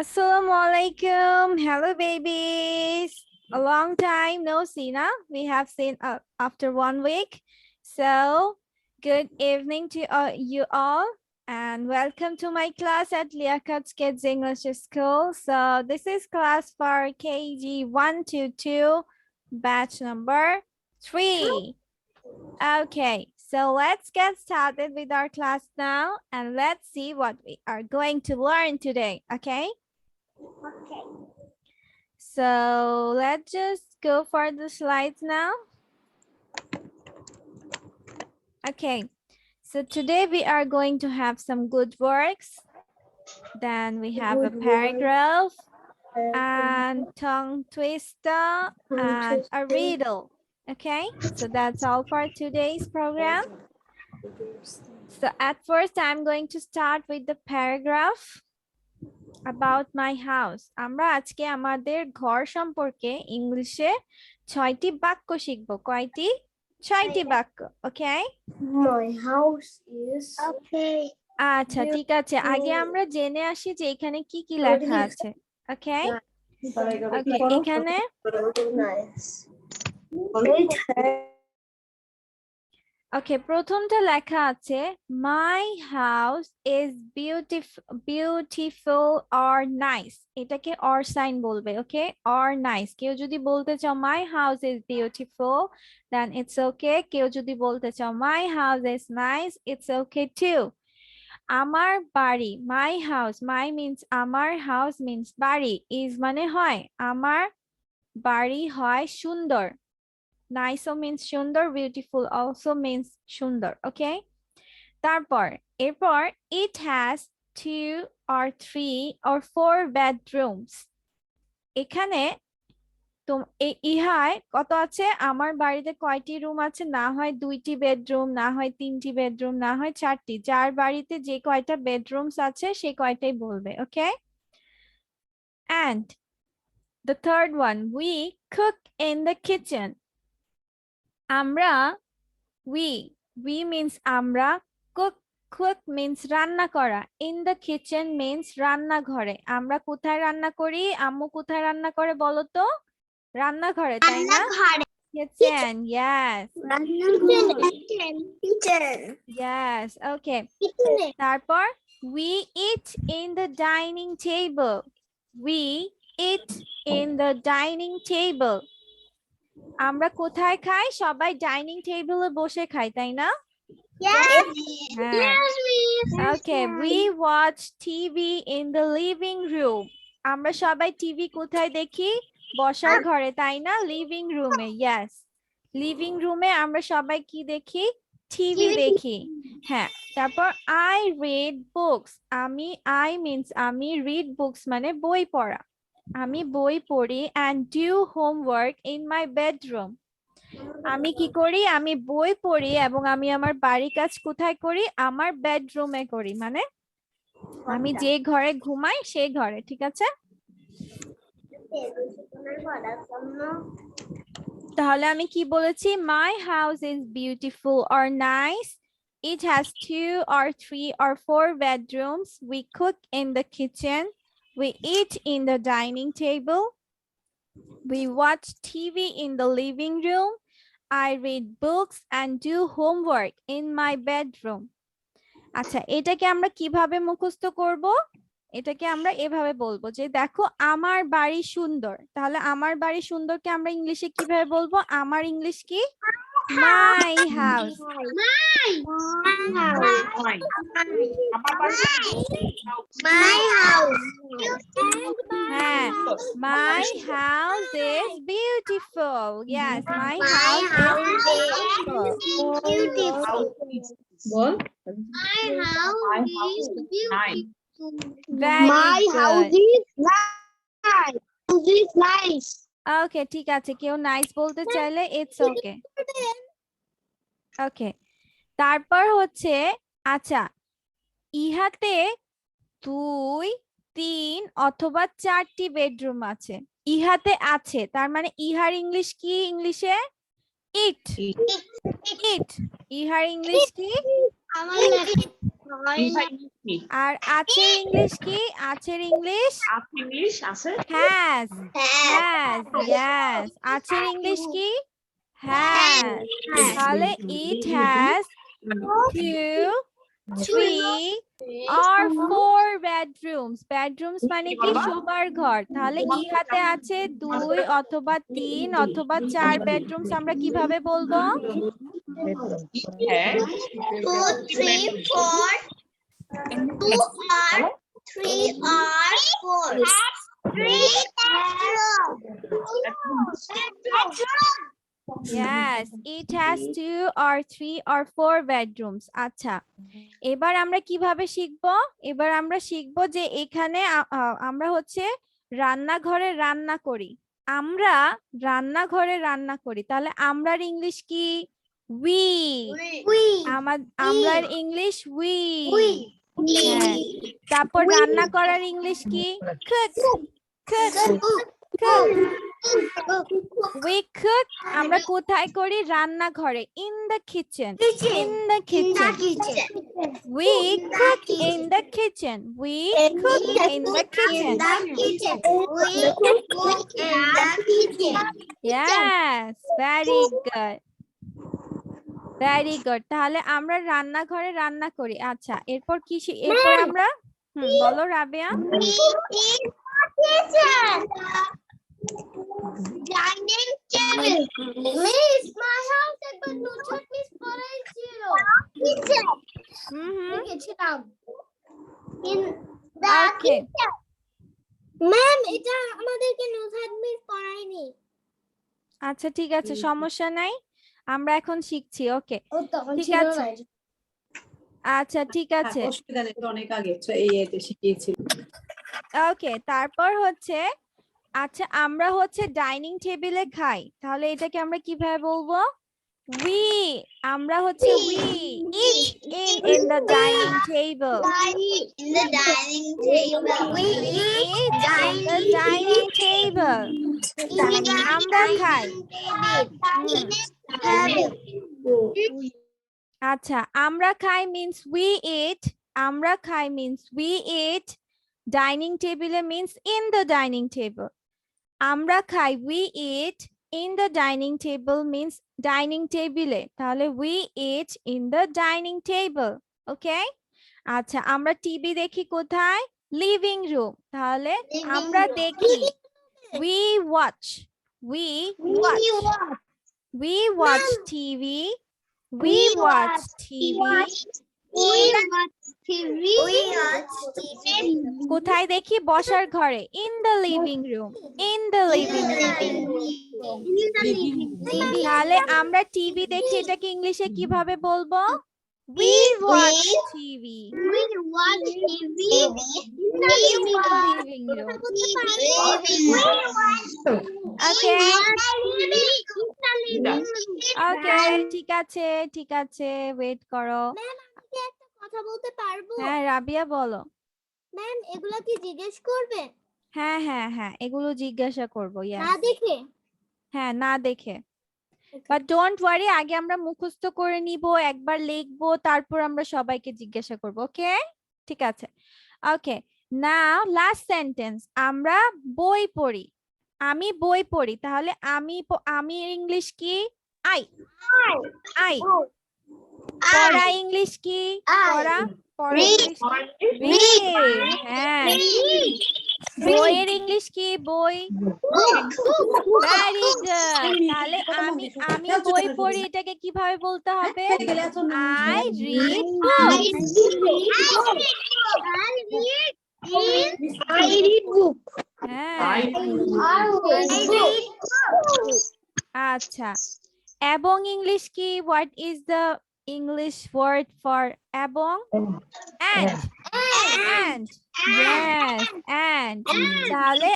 Assalamu alaikum. Hello, babies. A long time no see, now. We have seen after 1 week. So, good evening to you all, and welcome to my class at Liaquat Kids English School. So, this is class for KG 1 to 2, batch number 3. Okay, so let's get started with our class now, and let's see what we are going to learn today. Okay. Okay. So let's just go for the slides now. Okay, so today we are going to have some good works. Then we have a paragraph and tongue twister and a riddle. Okay, so that's all for today's program. So at first I'm going to start with the paragraph about my house. আমরা আজকে আমাদের ঘর সম্পর্কে ইংলিশে 6টি বাক্য শিখব। কয়টি? 6টি বাক্য। ওকে? My house is okay. আচ্ছা, ঠিক আছে। আগে আমরা জেনে আসি যে এখানে কি কি লেখা আছে। ওকে? ওকে, এখানে ওকে, প্রথমটা লেখা আছে my house is beautiful or nice. এটাকে অর সাইন বলবে। Okay, or nice. কেউ যদি বলতে চাও my house is beautiful, then it's okay. কেউ যদি বলতে চাও my house is nice, it's okay too. আমার বাড়ি, মাই হাউস, মাই মিন্স আমার, হাউস মিন্স বাড়ি, ইজ মানে হয়, আমার বাড়ি হয় সুন্দর। Nice means সুন্দর, beautiful also means সুন্দর, okay? তারপর এরপর it has 2 or 3 or 4 bedrooms. এখানে তো ইহায় কত আছে? আমার বাড়িতে কয়টি রুম আছে? না হয় 2টি বেডরুম, না হয় 3টি বেডরুম, না হয় 4টি। যার বাড়িতে যে কয়টা বেডরুমস আছে সে কয়টাই বলবে, okay? And the third one, we cook in the kitchen. আমরা we means আমরা, cook means রান্না করা, in the kitchen means রান্নাঘরে। আমরা কোথায় রান্না করি? আম্মু কোথায় রান্না করে বলো তো? রান্নাঘরে, তাই না? Kitchen, yes. Yes, okay. তারপর we eat in the dining table. We eat in the dining table. আমরা কোথায় খাই? সবাই ডাইনিং টেবিলে বসে খাই, তাই না? Yes. Yes, okay, we watch TV in the living room. আমরা সবাই টিভি কোথায় দেখি? বসার ঘরে, তাই না? লিভিং রুমে। Yes, লিভিং রুমে আমরা সবাই কি দেখি? টিভি দেখি। হ্যাঁ, তারপর I read books. I means আমি, read books মানে বই পড়া। আমি বই পড়ি and do homework in my bedroom. আমি কি করি? আমি বই পড়ি এবং আমি আমার বাড়ির কাজ কোথায় করি? আমার বেডরুমে করি, মানে আমি যে ঘরে ঘুমাই সেই ঘরে, ঠিক আছে? তাহলে আমি কি বলেছি? My house is beautiful or nice. It has 2 or 3 or 4 bedrooms. We cook in the kitchen. We eat in the dining table. We watch TV in the living room. I read books and do homework in my bedroom. আচ্ছা, এটাকে আমরা কিভাবে মুখস্থ করব? এটাকে আমরা এভাবে বলবো যে দেখো আমার বাড়ি সুন্দর। তাহলে আমার বাড়ি সুন্দরকে আমরা ইংলিশে কিভাবে বলবো? আমার ইংলিশ কি? My house. হ্যাঁ, my house is beautiful. Yes, my house is beautiful. Very good. Okay, ঠিক আছে। কেউ নাইস বলতে চাইলে ইটস ওকে। ওকে, তারপর হচ্ছে আচ্ছা, ইহাতে 2, 3 অথবা 4টি বেডরুম আছে। ইহাতে আছে, তার মানে ইহার ইংলিশ কি? ইংলিশে ইট। ইট, ইহার ইংলিশ কি? আর আছের ইংলিশ কি? আছের ইংলিশ হ্যাজ। Has, yes. আছের ইংলিশ কি? হ্যাজ। তাহলে it has 2, 3 or 4 bedrooms. Bedrooms মানে কি? শোবার ঘর। তাহলে ইহাতে আছে 2 অথবা 3 অথবা 4 bedrooms। আমরা কিভাবে বলবো? 2, 3, 4. 2 or 3 or 4. 3 bedrooms. Yes, it has 2 or 3 or 4 bedrooms. আচ্ছা, এবার আমরা কিভাবে শিখবো? এবার আমরা শিখবো যে এখানে আমরা হচ্ছে রান্নাঘরে রান্না করি। আমরা রান্নাঘরে রান্না করি। তাহলে আমরার ইংলিশ কি? we. আমরার ইংলিশ we. হ্যাঁ, তারপর রান্না করার ইংলিশ কি? cook. We cook আমরা কোথায় করি? রান্নাঘরে। in the kitchen. We cook in the kitchen. We cook in the kitchen. Yes, very good. Very good. তাহলে আমরা রান্নাঘরে রান্না করি। আচ্ছা, এরপর কি এরপর আমরা বলো Rabeya. Dining table. Miss, my house একবার নুজহাত মিস পড়াইছিল। লিখেছিলাম। In the kitchen. ম্যাম, এটা আমাদেরকে নুজহাত মিস পড়ায়নি। আচ্ছা, ঠিক আছে, সমস্যা নাই, আমরা এখন শিখছি। ওকে, ঠিক আছে। আচ্ছা, ঠিক আছে। অসুবিধা নেই, অনেক আগে এইটা শিখিয়েছি। ওকে, তারপর হচ্ছে আচ্ছা, আমরা হচ্ছে ডাইনিং টেবিলে খাই। তাহলে এটাকে আমরা কিভাবে বলবো? we. আমরা হচ্ছে we eat in the dining table. In the dining table. We eat in the dining table. আমরা খাই। আচ্ছা, আমরা খাই means we eat. আমরা খাই means we eat. Dining table means in the dining table. আমরা খাই we eat. In the dining table means dining table. তাহলে we eat in the dining table. Okay? আচ্ছা, আমরা টিভি দেখি কোথায়? Living room. তাহলে আমরা দেখি we watch. We watch TV. We watch TV. কোথায় দেখি? বসার ঘরে। In the living room. In the living room. তাহলে আমরা টিভি দেখি, এটাকে ইংলিশে কিভাবে বলবো? We watch TV. We watch TV in the living room. Okay. Okay, ঠিক আছে, ঠিক আছে, ওয়েট করো। ম্যাম, আমি একটা কথা বলতে পারবো? হ্যাঁ, রাবিয়া বলো। ম্যাম, এগুলা কি জিজ্ঞেস করবে? হ্যাঁ, হ্যাঁ, হ্যাঁ, এগুলো জিজ্ঞাসা করবো। না দেখে? হ্যাঁ, না দেখে। বাট ডোন্ট ওয়ারি, আগে আমরা মুখস্থ করে নিব, একবার লিখবো, তারপর আমরা সবাইকে জিজ্ঞাসা করব। ওকে, ঠিক আছে। ওকে, নাও লাস্ট সেন্টেন্স। আমরা বই পড়ি। আমি বই পড়ি। তাহলে আমি ইংলিশ কি? আই। পড়া ইংলিশ কি? পড়া ইংলিশ রিড। হ্যাঁ, বইয়ের ইংলিশ কি? বই। Very good. তাহলে আমি বই পড়ি, এটাকে কিভাবে বলতে হবে? I read book. হ্যাঁ, আচ্ছা, এবং ইংলিশ কি? What is the English word for এবং? and. Yes, and. তাহলে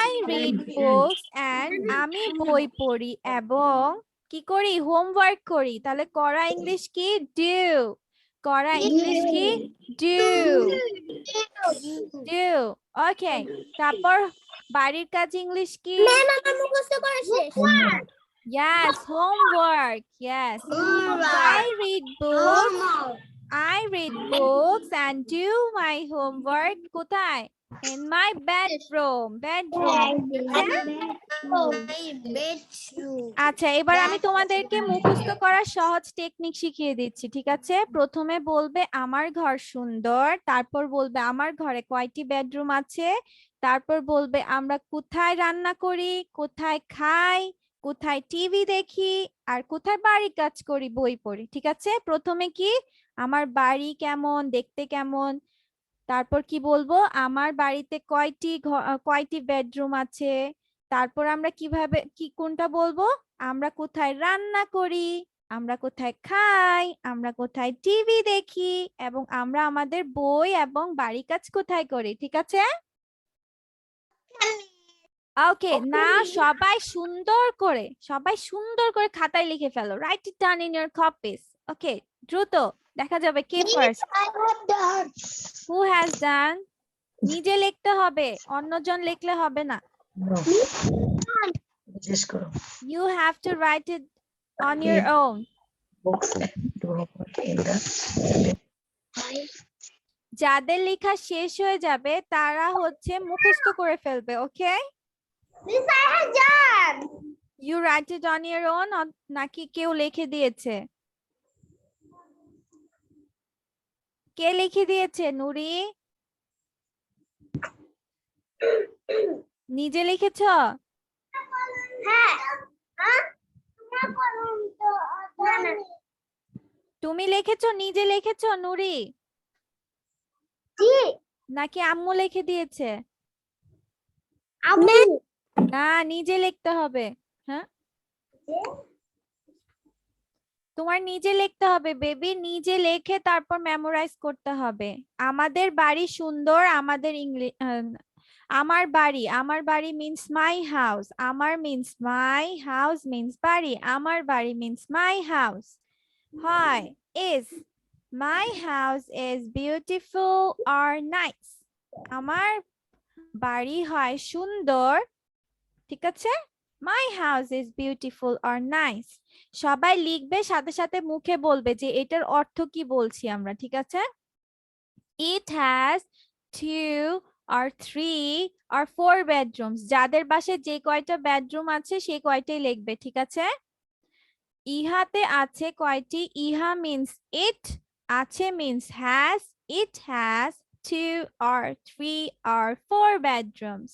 I read books and আমি বই পড়ি এবং কি করি? হোমওয়ার্ক করি। তাহলে করা ইংলিশ কি? do. করা ইংলিশ কি? do. ওকে, তারপর বাড়ির কাজ ইংলিশ কি? ম্যাম, আমার মুখস্থ করা শেষ। Yes, homework. Yes. I read books. I read books and do my homework কোথায়? In my bedroom. আচ্ছা, এবার আমি তোমাদেরকে মুখস্থ করার সহজ টেকনিক শিখিয়ে দিচ্ছি, ঠিক আছে? প্রথমে বলবে আমার ঘর সুন্দর, তারপর বলবে আমার ঘরে কয়টি বেডরুম আছে, তারপর বলবে আমরা কোথায় রান্না করি, কোথায় খাই, কোথায় টিভি দেখি, আর কোথায় বাড়ি কাজ করি, বই পড়ি, ঠিক আছে? প্রথমে কি আমার বাড়ি কেমন, দেখতে কেমন, তারপর কি বলবো আমার বাড়িতে কয়টি বেডরুম আছে, তারপর আমরা কিভাবে কোনটা বলবো, আমরা কোথায় রান্না করি, আমরা কোথায় খাই, আমরা কোথায় টিভি দেখি, এবং আমরা আমাদের বই এবং বাড়ি কাজ কোথায় করি, ঠিক আছে? ওকে, না সবাই সুন্দর করে খাতায় লিখে ফেলো, write it down in your copies. Okay, দ্রুত দেখা যাবে কে ফার্স্ট। Who has done? নিজে লিখতে হবে, অন্যজন লিখলে হবে না। You have to write it on your own. যাদের লেখা শেষ হয়ে যাবে তারা হচ্ছে মুখস্থ করে ফেলবে, ওকে? You write it on your own নাকি কেউ লিখে দিয়েছে? কে লিখে দিয়েছে? নুরি নিজে লিখেছ? তুমি লিখেছো, নিজে লিখেছো নুরি? নাকি আম্মু লিখে দিয়েছে? না, নিজে লিখতে হবে। হ্যাঁ, তোমার নিজে লিখতে হবে বেবি, নিজে লেখে তারপর মেমোরাইজ করতে হবে। আমাদের বাড়ি সুন্দর, আমাদের আমার বাড়ি মিন্স মাই হাউস, আমার মিন্স মাই হাউস মিন্স বাড়ি, আমার বাড়ি মিন্স মাই হাউস। হয় is, my house is beautiful or nice, আমার বাড়ি হয় সুন্দর, ঠিক আছে? My house is beautiful or nice. সবাই লিখবে, সাথে সাথে মুখে বলবে যে এটার অর্থ কি বলছি আমরা, ঠিক আছে? It has 2 or 3 or 4 bedrooms. যাদের বাসায় যে কয়টা বেডরুম আছে সেই কয়টাই লিখবে, ঠিক আছে? ইহাতে আছে কয়টি? ইহা মিন্স ইট, আছে means has, it has 2 or 3 or 4 bedrooms.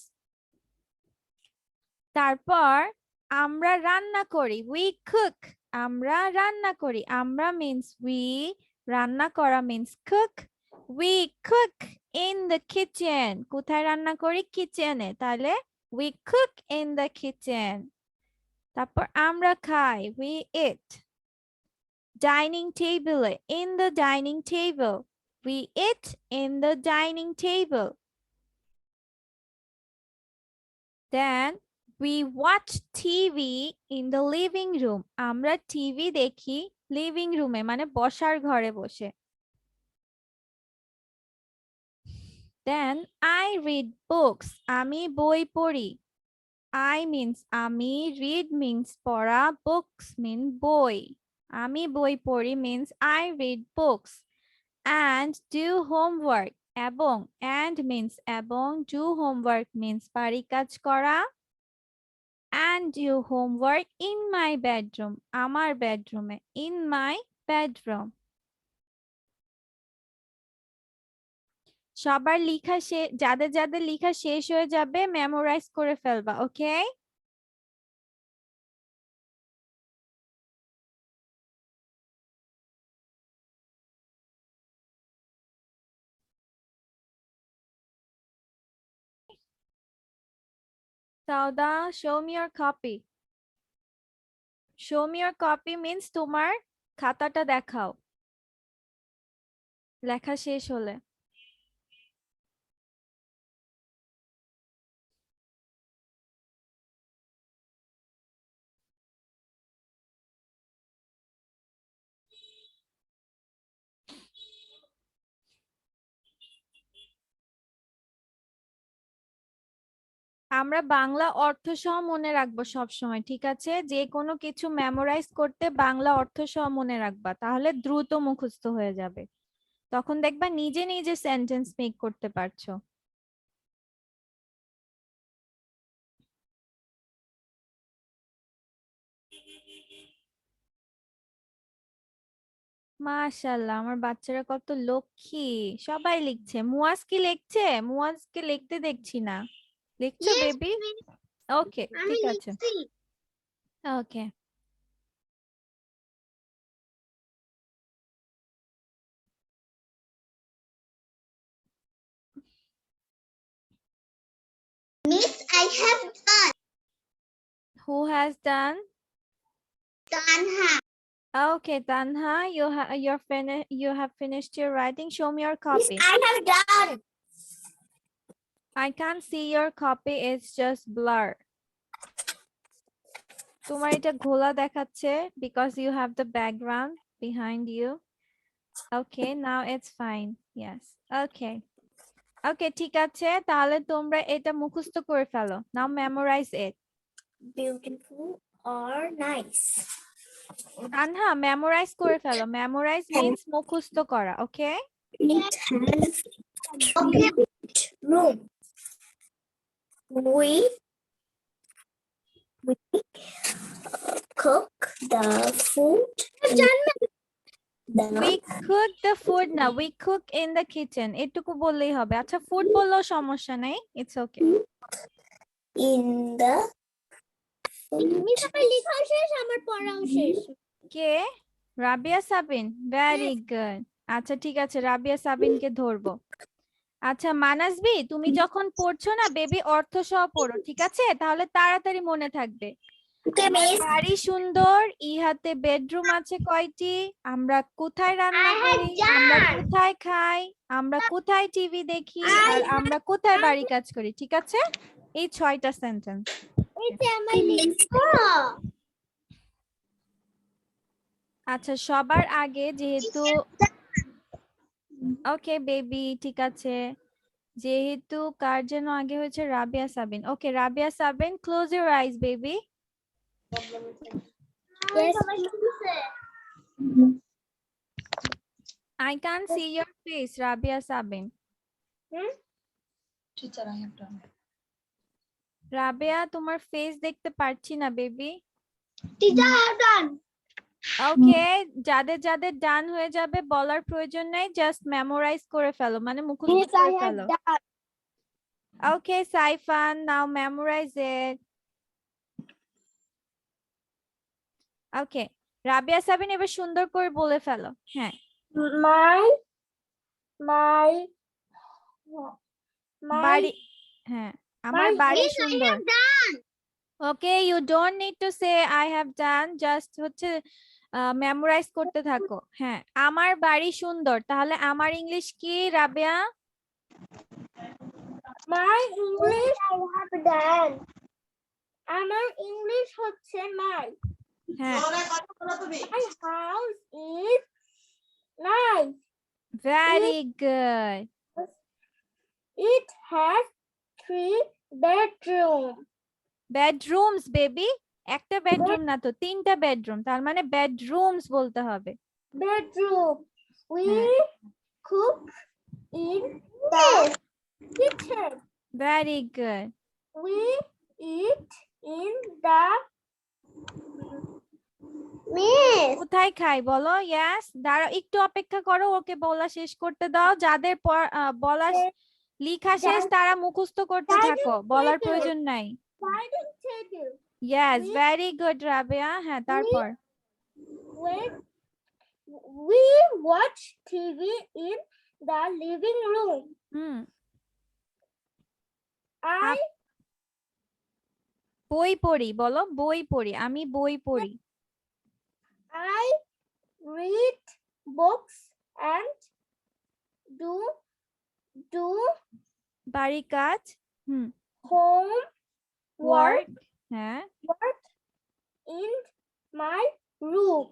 তারপর আমরা রান্না করি, we cook, আমরা রান্না করি, আমরা মিন্স we, রান্না করা means cook, we cook in the kitchen, কোথায় রান্না করি? কিচেনে, তাহলে we cook in the kitchen. তারপর আমরা খাই, we eat. ডাইনিং টেবিলে, in the dining table, we eat in the dining table. Then we watch TV in the living room. আমরা টিভি দেখি লিভিং রুমে, মানে বসার ঘরে বসে। Then I read books. আমি বই পড়ি। I means আমি, read means পড়া, books mean বই। আমি বই পড়ি means I read books. And do homework. এবং, and means এবং, do homework means বাড়ি কাজ করা। And do homework in my bedroom, আমার বেডরুমে, in my bedroom. সবার লেখা যাদের যাদের লেখা শেষ হয়ে যাবে মেমোরাইজ করে ফেলবা, ওকে? Sauda, show me your copy. Show me your copy means তোমার খাতাটা দেখাও লেখা শেষ হলে। আমরা বাংলা অর্থ সহ মনে রাখবো সব সময়, ঠিক আছে? যে কোনো কিছু মেমোরাইজ করতে বাংলা অর্থ সহ মনে রাখবা, তাহলে দ্রুত মুখস্থ হয়ে যাবে। তখন দেখবা নিজে নিজে সেন্টেন্স মেক করতে পারছো। মাশাআল্লাহ, আমার বাচ্চারা কত লক্ষ্মী, সবাই লিখছে। মুয়াজ কি লিখছে? মুয়াজকে লিখতে দেখছি না। লিখছো Yes, বেবি? miss, ওকে, আমি ঠিক আছে। লিখছি। ওকে, Miss, I have who has done? Tanha. Okay, Tanha, you have finished your writing. Show me your Miss, copy. I have done. I can't see your copy, it's just blur. তোমার এটা ঘোলা দেখাচ্ছে because you have the background behind you. Okay, now it's fine. Yes. Okay. Okay, ঠিক আছে, তাহলে তোমরা এটা মুখস্থ করে ফেলো। Now memorize it. Beautiful or nice? Tanha, memorize করে ফেলো। Memorize means মুখস্থ করা, okay? It has three rooms. We cook the food. We cook the food না, we cook in the kitchen, এটুকু বললেই হবে। আচ্ছা, ফুড বললেও সমস্যা নেই, it's okay. In the miss আমার লেখাও শেষ, আমার পড়াও শেষ। কে? Rabia Sabin, very good. আচ্ছা ঠিক আছে, রাবিয়া সাবিনকে ধরবো। আচ্ছা মানাসবি, তুমি যখন পড়ছো না বেবি অর্থ সহ পড়ো, ঠিক আছে? তাহলে তাড়াতাড়ি মনে থাকবে। বাড়ি সুন্দর, ইহাতে বেডরুম আছে কয়টি, আমরা কোথায় রান্না করি, আমরা কোথায় খাই, আমরা কোথায় টিভি দেখি, আর আমরা কোথায় বাড়ি কাজ করি, ঠিক আছে? এই 6টা সেন্টেন্স। এটা আমার লেখা। আচ্ছা, সবার আগে যেহেতু ওকে বেবি, ঠিক আছে, যেহেতু কার যেন আগে হয়েছে, Rabia Sabin. Okay Rabia Sabin, close your eyes baby. Yes. I can't see your face, Rabia Sabin. Teacher, I have done. Rabiya, তোমার ফেস দেখতে পারছি না baby. Teacher, I have done. Okay, যাদের যাদের ডান হয়ে যাবে বলার প্রয়োজন নাই, জাস্ট মেমোরাইজ করে ফেলো, মানে মুখস্থ Yes, I করে have ফেলো। done. Okay Saifan, now memorise it. Okay Rabia Sabin, এবার সুন্দর করে বলে ফেলো। হ্যাঁ, বাড়ি, হ্যাঁ আমার বাড়ি সুন্দর। Okay, you don't need to say I have done, just হচ্ছে মেমোরাইজ করতে থাকো। হ্যাঁ, আমার বাড়ি সুন্দর, তাহলে আমার ইংলিশ কি Rabiya? My English I have done. আমার ইংলিশ হচ্ছে my. হ্যাঁ, My house is nice. Very good. It has 3 bedrooms. Bedrooms baby, একটা বেডরুম না তো, 3টা বেডরুম, তার মানে বেডরুমস বলতে হবে। Bedroom. We হ্যাঁ। cook in the kitchen. Very good. We eat in the mess. কোথায় খাই বলো? ইয়েস, দাঁড়াও একটু অপেক্ষা করো, ওকে বলা শেষ করতে দাও। যাদের বলা লেখা শেষ তারা মুখস্থ করতে থাকো, বলার প্রয়োজন নাই। Dining table. Yes, very good Rabiya. হ্যাঁ, তারপর When we watch TV in the living room. Hmm, I বই পড়ি বলো, বই পড়ি, আমি বই পড়ি। read books and do বাড়ি কাজ, হুম, home ওয়ার্ক, হ্যাঁ, work in my room.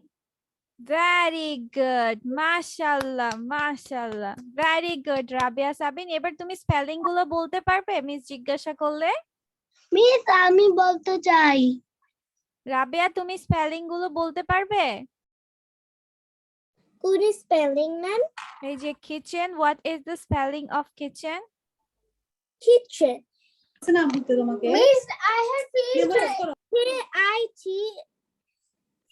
Very good, মাশাআল্লাহ মাশাআল্লাহ, ভেরি গুড রাবিয়া সাবিন। এবার তুমি স্পেলিং গুলো বলতে পারবে মিস জিজ্ঞাসা করলে? মিস আমি বলতে চাই। রাবিয়া, তুমি স্পেলিং গুলো বলতে পারবে? কোন স্পেলিং ম্যাম? এই যে kitchen, what is the spelling of kitchen? Kitchen. আছে না দিতে তোমাকে? মিস আই হ্যাভ Memorize করো।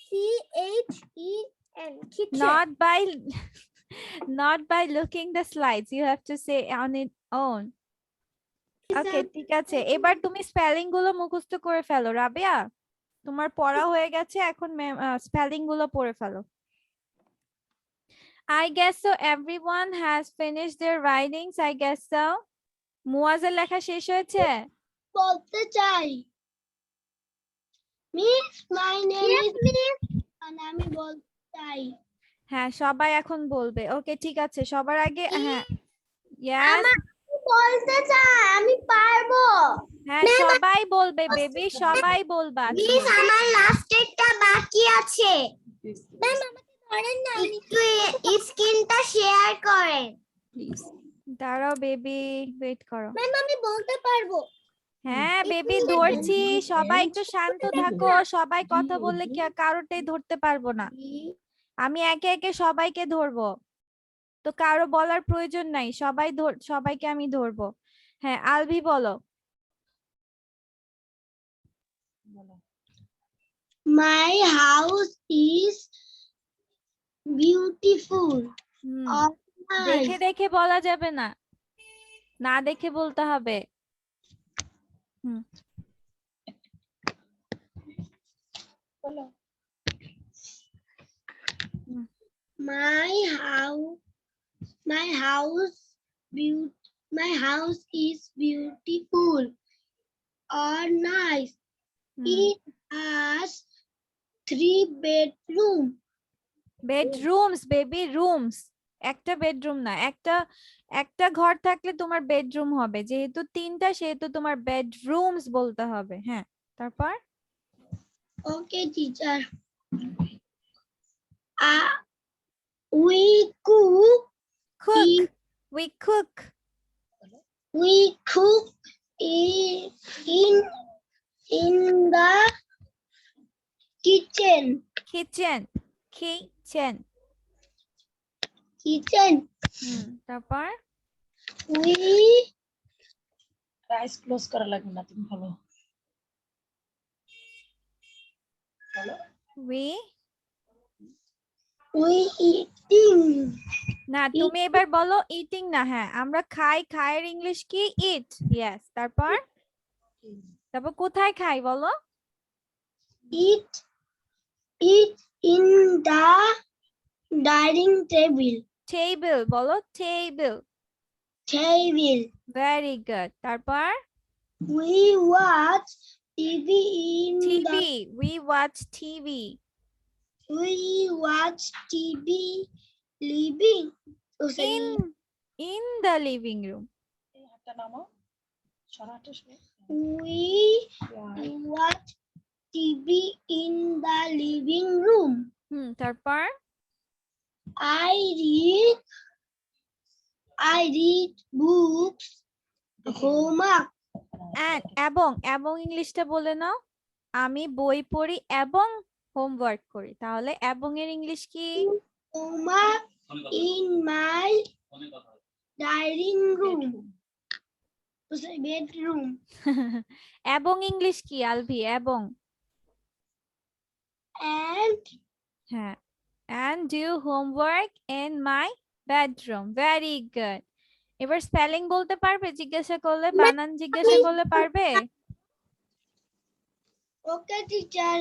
KITCHEN kitchen. Not by looking the slides, you have to say on its own. ওকে, ঠিক আছে, এবার তুমি স্পেলিং গুলো মুখস্থ করে ফেলো রাবিয়া। তোমার পড়া হয়ে গেছে, এখন স্পেলিং গুলো পড়ে ফেলো। I guess so everyone has finished their writings, I guess so. মুয়াজের লেখা শেষ হয়েছে? বলতে চাই মিস মাই নেম ইজ আমি বলতে চাই। হ্যাঁ, সবাই এখন বলবে। ওকে, ঠিক আছে, সবার আগে হ্যাঁ, yes, বলতে চাই, আমি পারবো। হ্যাঁ, সবাই বলবে বেবি, সবাই বলবা। মিস আমার লাস্ট একটা বাকি আছে। ম্যাম আমাকে ধরেন না, একটু স্ক্রিনটা শেয়ার করেন প্লিজ। দাঁড়াও বেবি, ওয়েট করো। ম্যাম আমি বলতে পারবো। হ্যাঁ বেবি, ধরছি, সবাই একটু শান্ত থাকো, সবাই কথা বললে কারোটাই ধরতে পারবো না। আমি একে একে সবাইকে ধরবো, তো কারো বলার প্রয়োজন নাই, সবাইকে আমি ধরবো। হ্যাঁ, আলভি বলো। My house is beautiful. All দেখে nice. দেখে বলা যাবে না, না দেখে বলতে হবে। My house is beautiful or nice. It has 3 bedrooms. Bedrooms baby, rooms, একটা বেডরুম না, একটা ঘর থাকলে তোমার বেডরুম হবে, যেহেতু তিনটা সেহেতু তোমার বেডরুমস বলতে হবে। হ্যাঁ, তারপর Okay, teacher. We cook. we cook We cook in the kitchen. kitchen তারপর We আইস ক্লোজ করা লাগবে না, তুমি বলো। we eating. না, তুমি এবার বলো ইটিং না। হ্যাঁ, আমরা খাই, খায়ের ইংলিশ কি? ইট। ইয়েস, তারপর কোথায় খাই বলো? Eat in the dining table. Table বলো, টেবিল। ভেরি গুড, তারপর We watch TV in TV, we watch TV living in the living room. এই হাতটা নামাও, সরাটা সরা। We watch TV in the living room. তারপর I read books. Homework. এবং ইংলিশটা বলে নাও। আমি বই পড়ি এবং হোমওয়ার্ক করি, তাহলে এবং এর ইংলিশ কি? Homework in my dining room. Bedroom. এবং ইংলিশ কি আলভি? এবং হ্যাঁ, and do homework in my bedroom. Very good. এবার স্পেলিং বলতে পারবে? জিজ্ঞাসা করলে, বানান জিজ্ঞাসা করলে পারবে? Okay, teacher.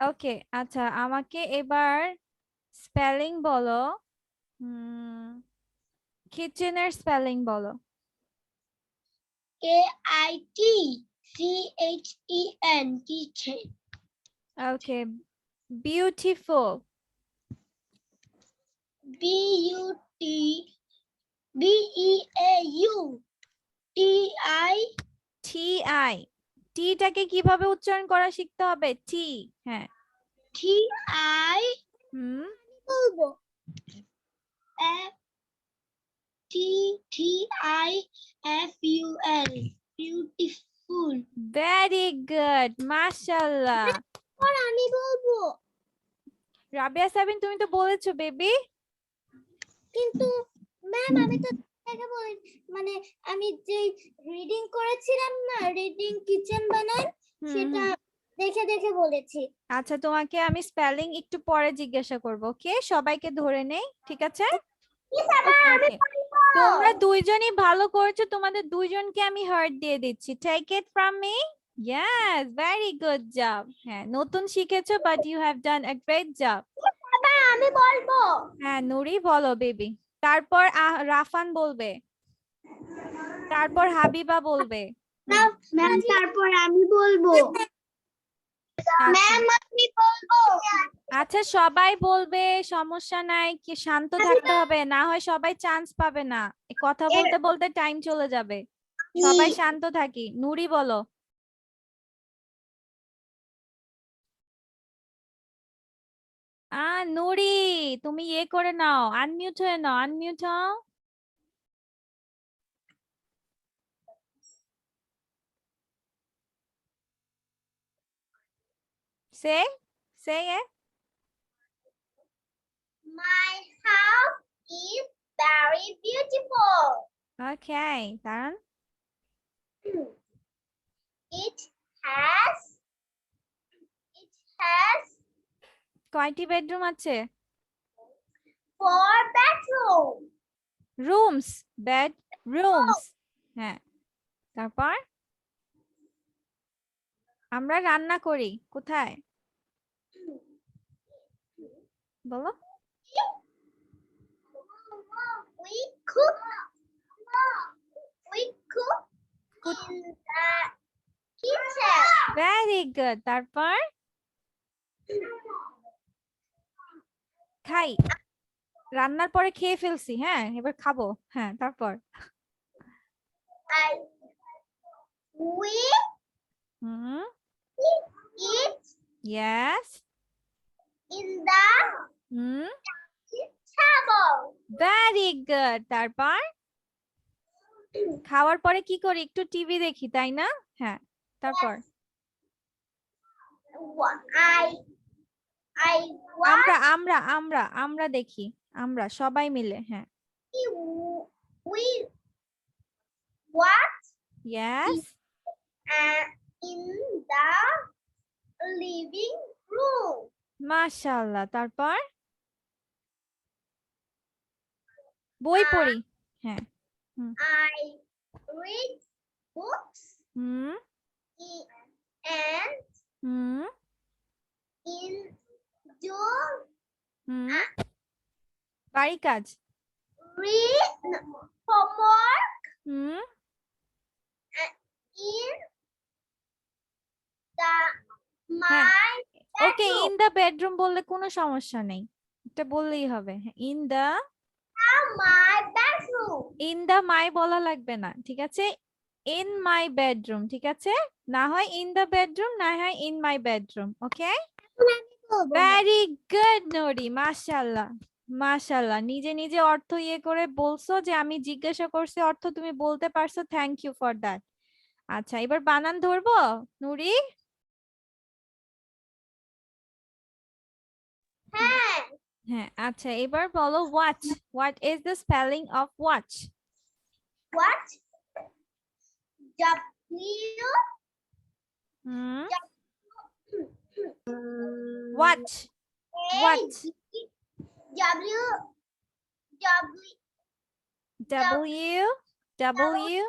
ওকে, আচ্ছা, আমাকে এবার স্পেলিং বলো। কিচেনের স্পেলিং বলো। KITCHEN kitchen. ওকে, বিউটিফুল। TI টিটাকে কিভাবে উচ্চারণ করা শিখতে হবে? টি। হ্যাঁ, TI বলবো TIFUL beautiful. ভেরি গুড, মাশাআল্লাহ। আমি বলবো। রাবিয়া সাবিন, তুমি তো বলেছো বেবি। কিন্তু ম্যাম আমি তো দেখে বলি মানে আমি যে রিডিং করেছিলাম না রিডিং কিচেন বানান সেটা দেখে দেখে বলেছি। আচ্ছা তোমাকে আমি স্পেলিং একটু পরে জিজ্ঞাসা করব, ওকে? সবাইকে ধরে নেই, ঠিক আছে? ওকে, তোমরা দুইজনই ভালো করেছো, তোমাদের দুইজনকে আমি হার্ট দিয়ে দিচ্ছি। Take it from me. Yes, very good job. হ্যাঁ, নতুন শিখেছো, but you have done a great job. আমি বলবো। হ্যাঁ নুরি, বলো বেবি। তারপর রাফান বলবে, তারপর হাবিবা বলবে। ম্যাম তারপর আমি বলবো। ম্যাম আমি বলবো। আচ্ছা সবাই বলবে, সমস্যা নাই, কি শান্ত থাকতে হবে, না হয় সবাই চান্স পাবে না। কথা বলতে বলতে টাইম চলে যাবে। সবাই শান্ত থাকি। নুরি বলো। নুরি, তুমি ইয়ে করে নাও, আনমিউট হয়ে নাও, আনমিউট হও। সে it. My house is very beautiful. Okay, দাঁড়ান। It has কয়টি বেডরুম আছে? 4 bedrooms. Rooms, bed rooms. হ্যাঁ, তারপর আমরা রান্না করি কোথায় বলো? We cook. We cook in the kitchen. Very good. তারপর খাই, রান্নার পরে খেয়ে ফেলছি, হ্যাঁ এবার খাবো। হ্যাঁ, তারপর We hmm, eat yes, in the hmm, table. Very good. তারপর খাওয়ার পরে কি করি? একটু টিভি দেখি, তাই না? হ্যাঁ, তারপর I আমরা watch. আমরা আমরা আমরা দেখি, আমরা সবাই মিলে। হ্যাঁ, We watch yes, in the living room. মাশাআল্লাহ। তারপর বই পড়ি। হ্যাঁ, I read books hmm, and hmm, in do হুম, বাড়ি কাজ। read homework hmm, in the হ্যাঁ, my ওকে, bedroom. ইন দা বেডরুম বললে কোনো সমস্যা নেই, এটা বললেই হবে। In the, My bedroom. In the my বলা লাগবে না, ঠিক আছে? ইন মাই বেডরুম, ঠিক আছে? না হয় ইন দা বেডরুম, না হয় in my bedroom. Okay, very good Nuri, মাশাআল্লাহ মাশাআল্লাহ। নিজে নিজে অর্থ ইয়ে করে বলছো, যে আমি জিজ্ঞাসা করছি অর্থ তুমি বলতে পারছো, থ্যাংক ইউ ফর দ্যাট। আচ্ছা এবার বানান ধরবো নুরি। হ্যাঁ, হ্যাঁ, আচ্ছা এবার বলো watch. What is the spelling of watch? what? Hmm, watch, watch, W W W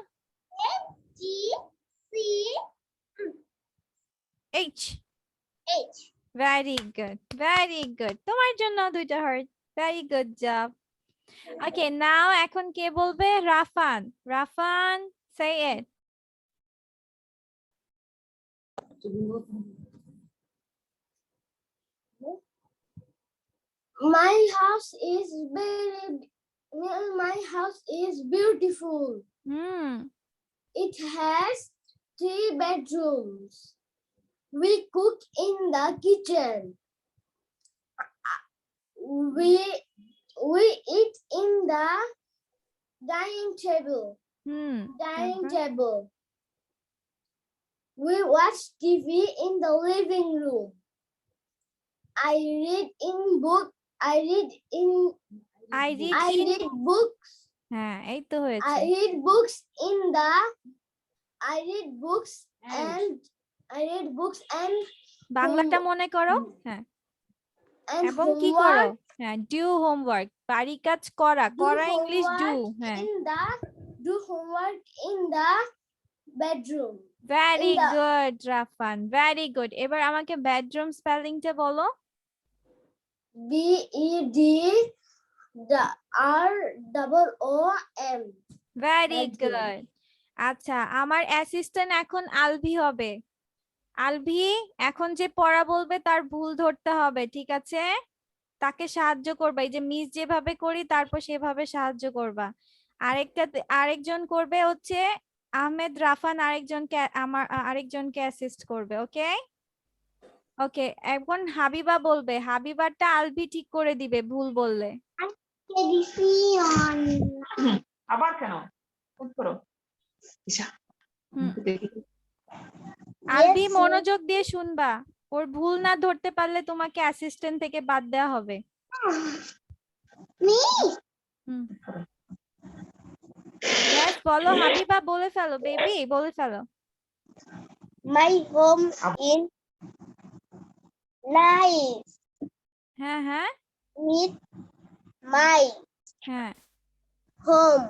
G C H. H. Very good, very good. তোমার জন্য দুইটা হার্ট, ভেরি গুড জব। ওকে, নাও এখন কে বলবে? রাফান। রাফান, সে ইট। My house is beautiful. Hmm, It has 3 bedrooms. We cook in the kitchen. We eat in the dining table. Hmm, Table. We watch TV in the living room. I read in I read I in read books. হ্যাঁ এই তো হয়েছে I read books in the. I read books and. I read books and. বাংলাটা মনে করো হ্যাঁ And এবং কি করো homework. হ্যাঁ ডু হোমওয়ার্ক বাড়ি কাজ করা Do করা ইংলিশ ডু homework হ্যাঁ in the. Do homework in the bedroom. Very the- good Rafan very good এবার আমাকে বেডরুম স্পেলিংটা বলো BED ROOM. Very Bedroom. Good আচ্ছা আমার অ্যাসিস্ট্যান্ট এখন আলভি হবে আলভি এখন যে পড়া বলবে তার ভুল ধরতে হবে ঠিক আছে তাকে সাহায্য করবা এই যে মিস যেভাবে করি তারপর সেভাবে সাহায্য করবা আরেকজন করবে হচ্ছে আহমেদ রাফান আরেকজনকে অ্যাসিস্ট করবে ওকে ওকে এখন হাবিবা বলবে হাবিবারটা আলভি ঠিক করে দিবে ভুল বললে আবার কেন উঠ করো ঈশা হুম। দেখি আলভি Yes, মনোযোগ দিয়ে শুনবা ওর ভুল না ধরতে পারলে তোমাকে অ্যাসিস্ট্যান্ট থেকে বাদ দেওয়া হবে Me. হুম Yes, বলো হাবিবা বলে ফেলো বেবি বলে ফেলো My home in nice. হ্যাঁ হ্যাঁ Meet my হ্যাঁ home.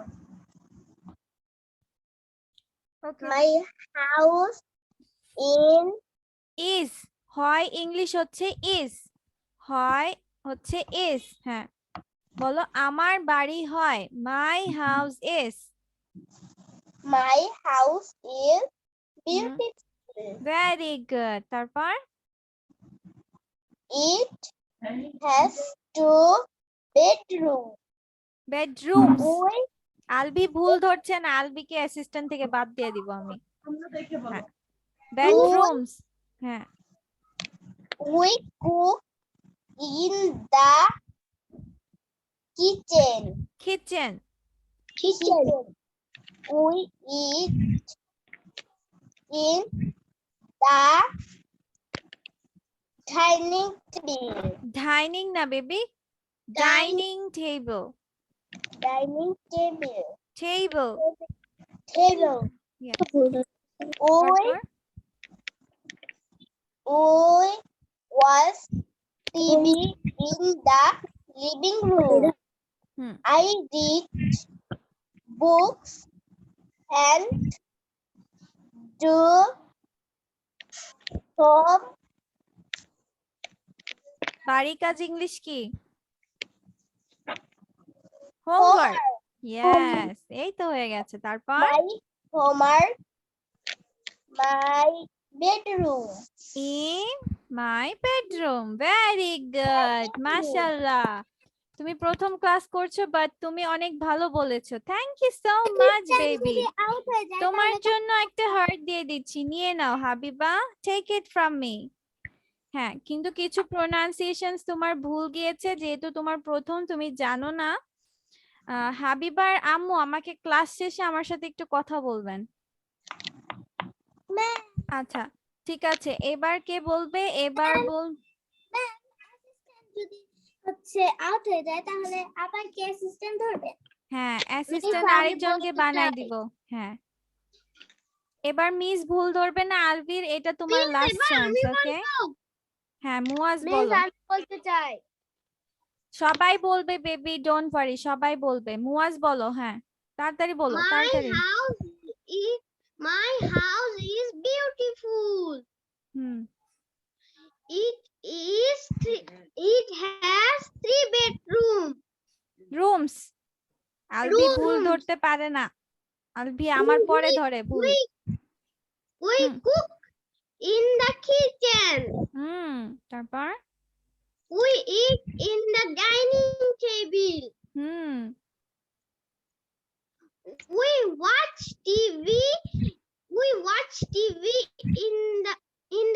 Okay My house in. Is হয় ইংলিশ হচ্ছে ইজ হয় হচ্ছে ইজ হ্যাঁ বলো আমার বাড়ি হয় মাই house is My house is beautiful. Very good তারপর It has 2 bedrooms. Bedrooms We. Albi ভুল ধরছে না আলবিকে অ্যাসিস্ট্যান্ট থেকে বাদ দিয়ে দিব আমি তোমরা দেখে বলো হ্যাঁ বেডরুমস হ্যাঁ We cook in the kitchen. Kitchen We eat in the dining table. Dining না baby dining table Dining table. Table Table. Yes. We watch TV in the living room. I read books and do home বাড়ি কাজ English কি homework yes এই তো হয়ে গেছে তারপর my homework, my bedroom. in my bedroom very good মাশাআল্লাহ তুমি প্রথম ক্লাস করছো বাট তুমি অনেক ভালো বলেছো thank you so much baby তোমার জন্য একটা হার্ট দিয়ে দিচ্ছি নিয়ে নাও Habiba take it from me হ্যাঁ কিন্তু কিছু প্রোনাউন্সিয়েশনস তোমার ভুল গিয়েছে যেহেতু তোমার প্রথম তুমি জানো না হাবিবার আম্মু আমাকে ক্লাস শেষে আমার সাথে একটু কথা বলবেন আচ্ছা ঠিক আছে এবার কে বলবে এবার যদি হচ্ছে আউট হয়ে যায় তাহলে আবার কি অ্যাসিস্ট্যান্ট ধরবে? হ্যাঁ অ্যাসিস্ট্যান্ট আমি আরেকজনকে বলতে বানাই চাই। দিব হ্যাঁ এবার মিস ভুল ধরবে না আলভির এটা তোমার লাস্ট চান্স ওকে হ্যাঁ মুয়াজ বলো আমি বলতে চাই। সবাই বলবে বেবি ডোন্ট ওয়ারি সবাই বলবে মুয়াজ বলো হ্যাঁ তাড়াতাড়ি বলো তাড়াতাড়ি My house is beautiful. Hmm It has 3 bedrooms. Rooms Alvi ভুল Rooms. ধরতে পারে না আলভি আমার পরে ধরে ভুল We cook in the kitchen. হুম তারপর We eat in the dining table. Hmm We watch TV. We watch TV in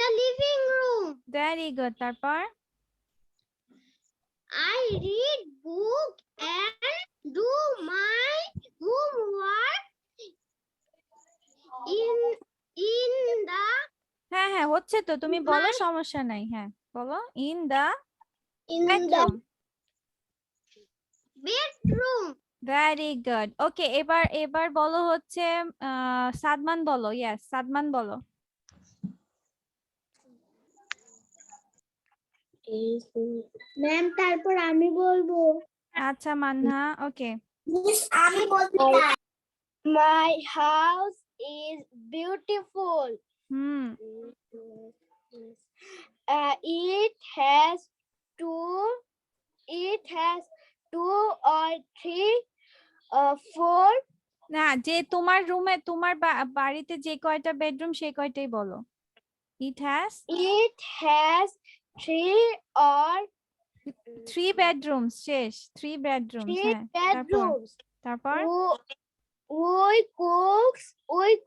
the living room. Very good তারপর I read book and do my homework in the হ্যাঁ হ্যাঁ হচ্ছে তো তুমি বলো সমস্যা নাই হ্যাঁ বলো in the in bedroom bedroom. Very good. Okay, এবার এবার বলো হচ্ছে সাদমান বলো। ইয়েস, সাদমান বলো। ম্যাম তারপর আমি বলবো। আচ্ছা মান্না, ওকে। আমি বলতে চাই। My house is beautiful. Hmm, It has two or three, four. না, যে তোমার রুমে তোমার বাড়িতে যে কয়টা বেডরুম সেই কয়টাই বলো। It has It has three or 3 bedrooms. শেষ, 3 বেডরুমস। three হ্যাঁ, তারপর bedrooms. তারপর We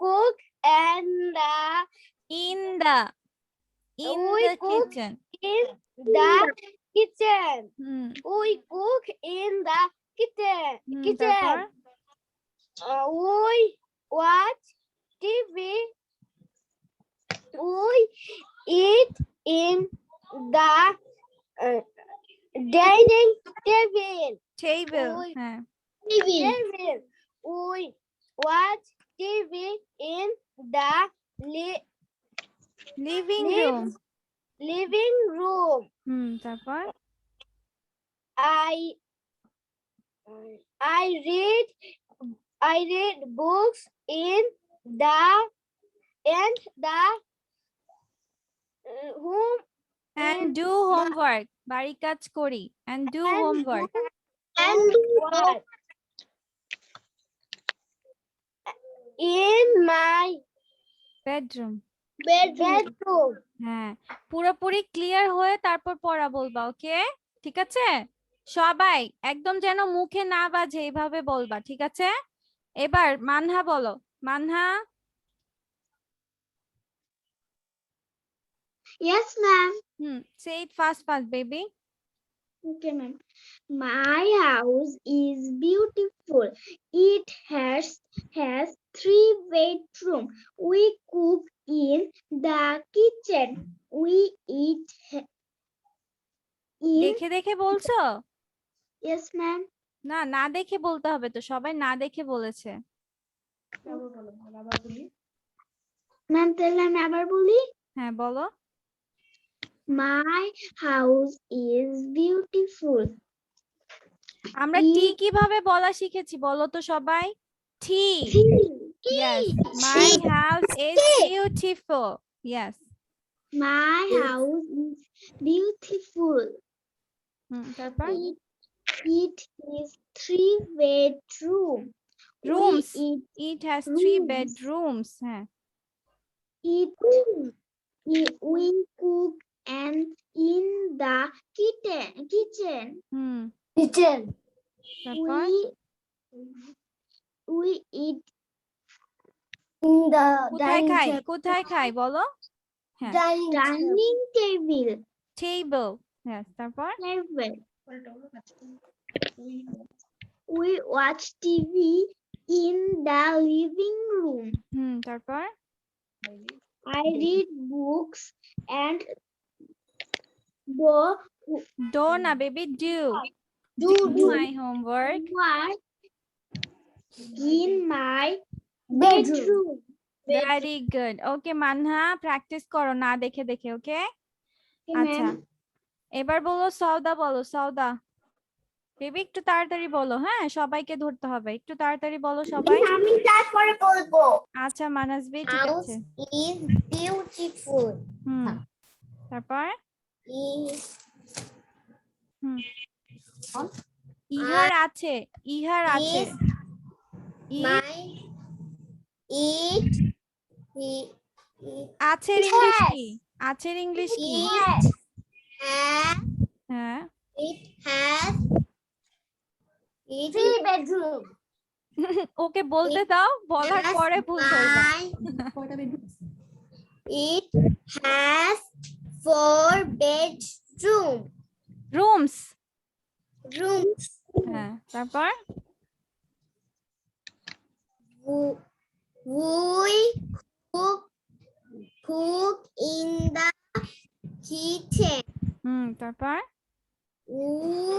cook and in the we cook kitchen. in the kitchen. Hmm We cook in the kitchen. তারপর We watch TV. We eat in the dining table. Table. ওই হ্যাঁ, Table. We watch TV in the living room. living room. তারপর I read books in the home and do homework। বাড়ি কাজ করি and do homework। and work in my bedroom। bedroom. হ্যাঁ, পুরোপুরি clear হয়ে তারপর পড়া বলবা। ওকে, ঠিক আছে? সবাই একদম যেন মুখে না বাজে এইভাবে বলবা, ঠিক আছে? এবার মানহা বলো। Manha, Yes, ma'am. say it fast fast baby। Okay, ma'am. My house is beautiful. It has three bedroom. We cook in the kitchen. We eat in. দেখে দেখে বলছো? Yes, ma'am. না, না দেখে বলতে হবে তো, সবাই না দেখে বলেছে। Ma'am, তাহলে আমি আবার বলি। হ্যাঁ বলো। My house is beautiful. আমরা টি কিভাবে বলা শিখেছি বলো তো সবাই? টি। Yes, my house is beautiful. Yes. My house is beautiful. তারপর It is three bedroom. rooms. We eat It has 3 rooms. bedrooms. হ্যাঁ, we cook and in the kitchen. তারপর We eat in the কোথায় খাই বলো? হ্যাঁ, dining table. table. Yes, তারপর We watch TV in the living room. তারপর I read books and do না baby, do my homework work in my bedroom. very good। Okay Manha, practice করো না দেখে দেখে। ওকে, আচ্ছা এবার বলো সওদা বলো। সওদা বেবি একটু তাড়াতাড়ি বলো। হ্যাঁ, সবাইকে ধরতে হবে, একটু তাড়াতাড়ি বলো সবাই। আমি তারপরে বলবো। আচ্ছা মানাসবি, ঠিক আছে। Is beautiful. তারপর Is ইহার আছে। ইহার আছে। my it আছের ইংলিশ কি? আছের ইংলিশ কি? হ্যাঁ, it has three bedroom. ওকে বলতে দাও, বলার পরে ভুল করবা। It has 4 bedroom. Rooms. Rooms. হ্যাঁ, তারপর We cook in the kitchen. তারপর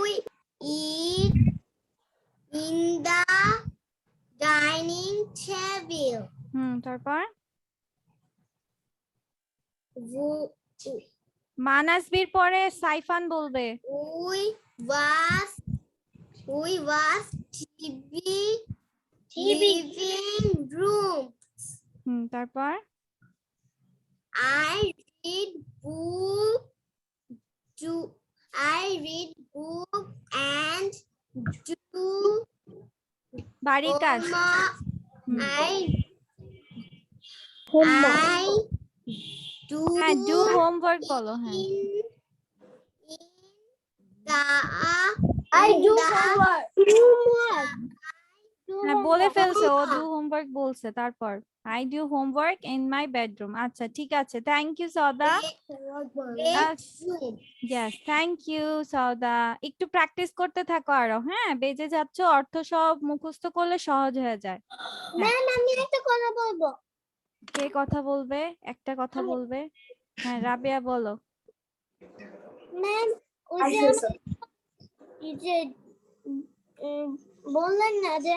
We eat in the dining table. তারপর Wo- মানাসবির পরে সাইফান বলবে। We was living room. তারপর I read book and do বাড়ির কাজ। homework. I do হ্যাঁ, ডু হোমওয়ার্ক বলো। হ্যাঁ, I do homework. হ্যাঁ বলে ফেলছে, ও ডু হোমওয়ার্ক বলছে। তারপর I do homework in my bedroom. আচ্ছা ঠিক আছে, thank you Sauda. Yes, thank you Sauda. একটু প্র্যাকটিস করতে থাকো আরো। হ্যাঁ, বেজে যাচ্ছ, অর্থ সব মুখস্থ করলে সহজ হয়ে যায়। ম্যাম আমি একটা কথা বলবো। কে কথা বলবে? একটা কথা বলবে। হ্যাঁ রাবিয়া বলো। ম্যাম ওই যে বললেন না যে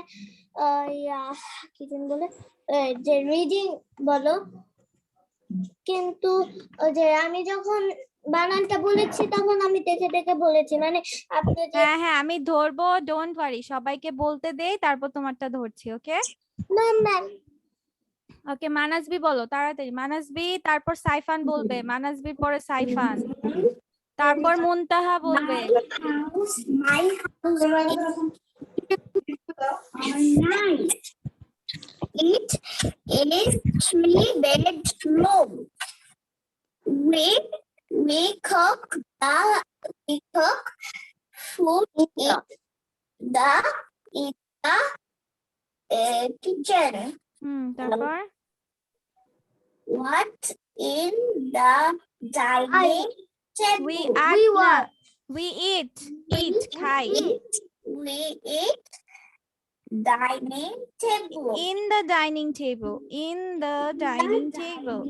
কি যেন বলে যে রিডিং বলো, কিন্তু ওই যে আমি যখন বানানটা বলেছি তখন আমি দেখে দেখে বলেছি, মানে আপনি যে হ্যাঁ হ্যাঁ আমি ধরবো, ডোন্ট ওয়ারি, সবাইকে বলতে দেই, তারপর তোমারটা ধরছি। ওকে ম্যাম ওকে, মানাসবি বলো তাড়াতাড়ি। মানাসবি, তারপর সাইফান বলবে, মানাসবির পরে সাইফান, তারপর মুনতাহা বলবে। my house nice. It is 3 bedroom. We cook food in the kitchen. তারপর What in the dining table? we eat খাই। We eat dining table. In the dining table. In the dining table.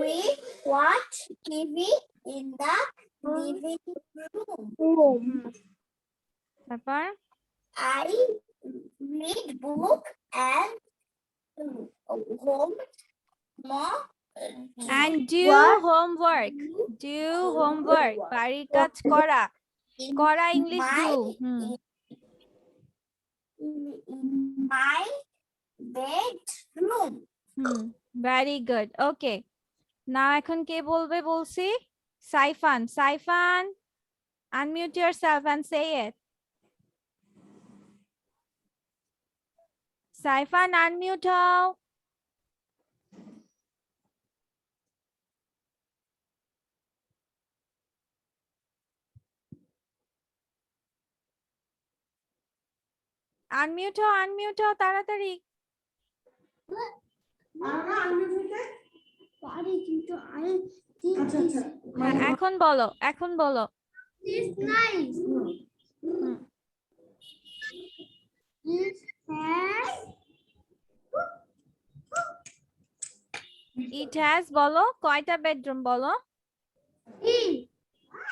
We watch TV in the living room. তারপর I read book and and do homework. Do homework. বাড়ির কাজ করা। করা English do. In my bedroom. Very good. Okay. Now এখন কে বলবে বলছি? Saifan. Saifan, unmute yourself and say it. Saifan unmute হও। unmute হও তাড়াতাড়ি। হ্যাঁ, এখন বলো, এখন বলো। It's nice. It has বলো, কয়টা বেডরুম বলো?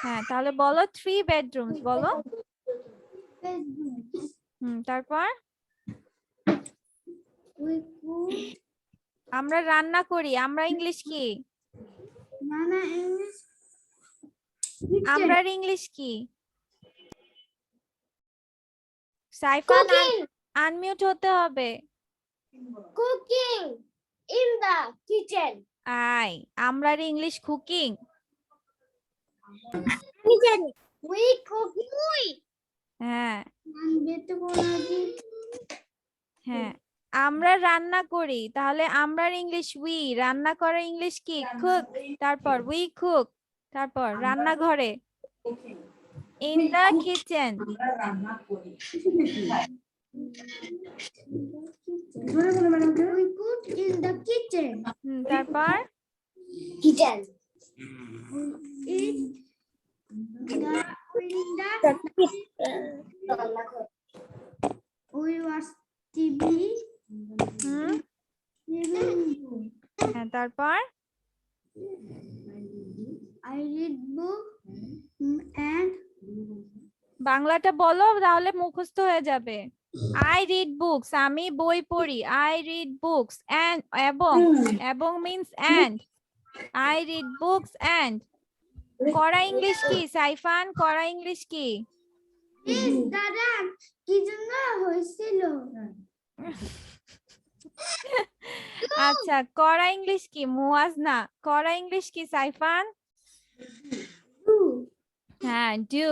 হ্যাঁ তাহলে বলো 3 bedrooms বলো। তারপর আমরা রান্না করি, আমরা ইংলিশ কি? আমরা ইংলিশ কি? সাইফান আনমিউট হতে হবে। Cooking in the kitchen. I, আমরা ইংলিশ কুকিং। আমি জানি we cook. হ্যাঁ হ্যাঁ আমরা রান্না করি, তাহলে আমরার ইংলিশ উই, রান্না করার ইংলিশ কি? কুক। তারপর উই কুক, তারপর রান্নাঘরে in the kitchen. We cook in the kitchen. তারপর Kitchen. We watch TV. হ্যাঁ তারপর I read book and বাংলাটা বলো তাহলে মুখস্থ হয়ে যাবে। I read books, আমি বই পড়ি। I read books and এবং means and. I read books and. করা ইংলিশ কি সাইফান? করা ইংলিশ কি? দাদা কি জন্য হয়েছিল? আচ্ছা, করা ইংলিশ কি মুয়াজনা? করা ইংলিশ কি সাইফান? হ্যাঁ, ডু।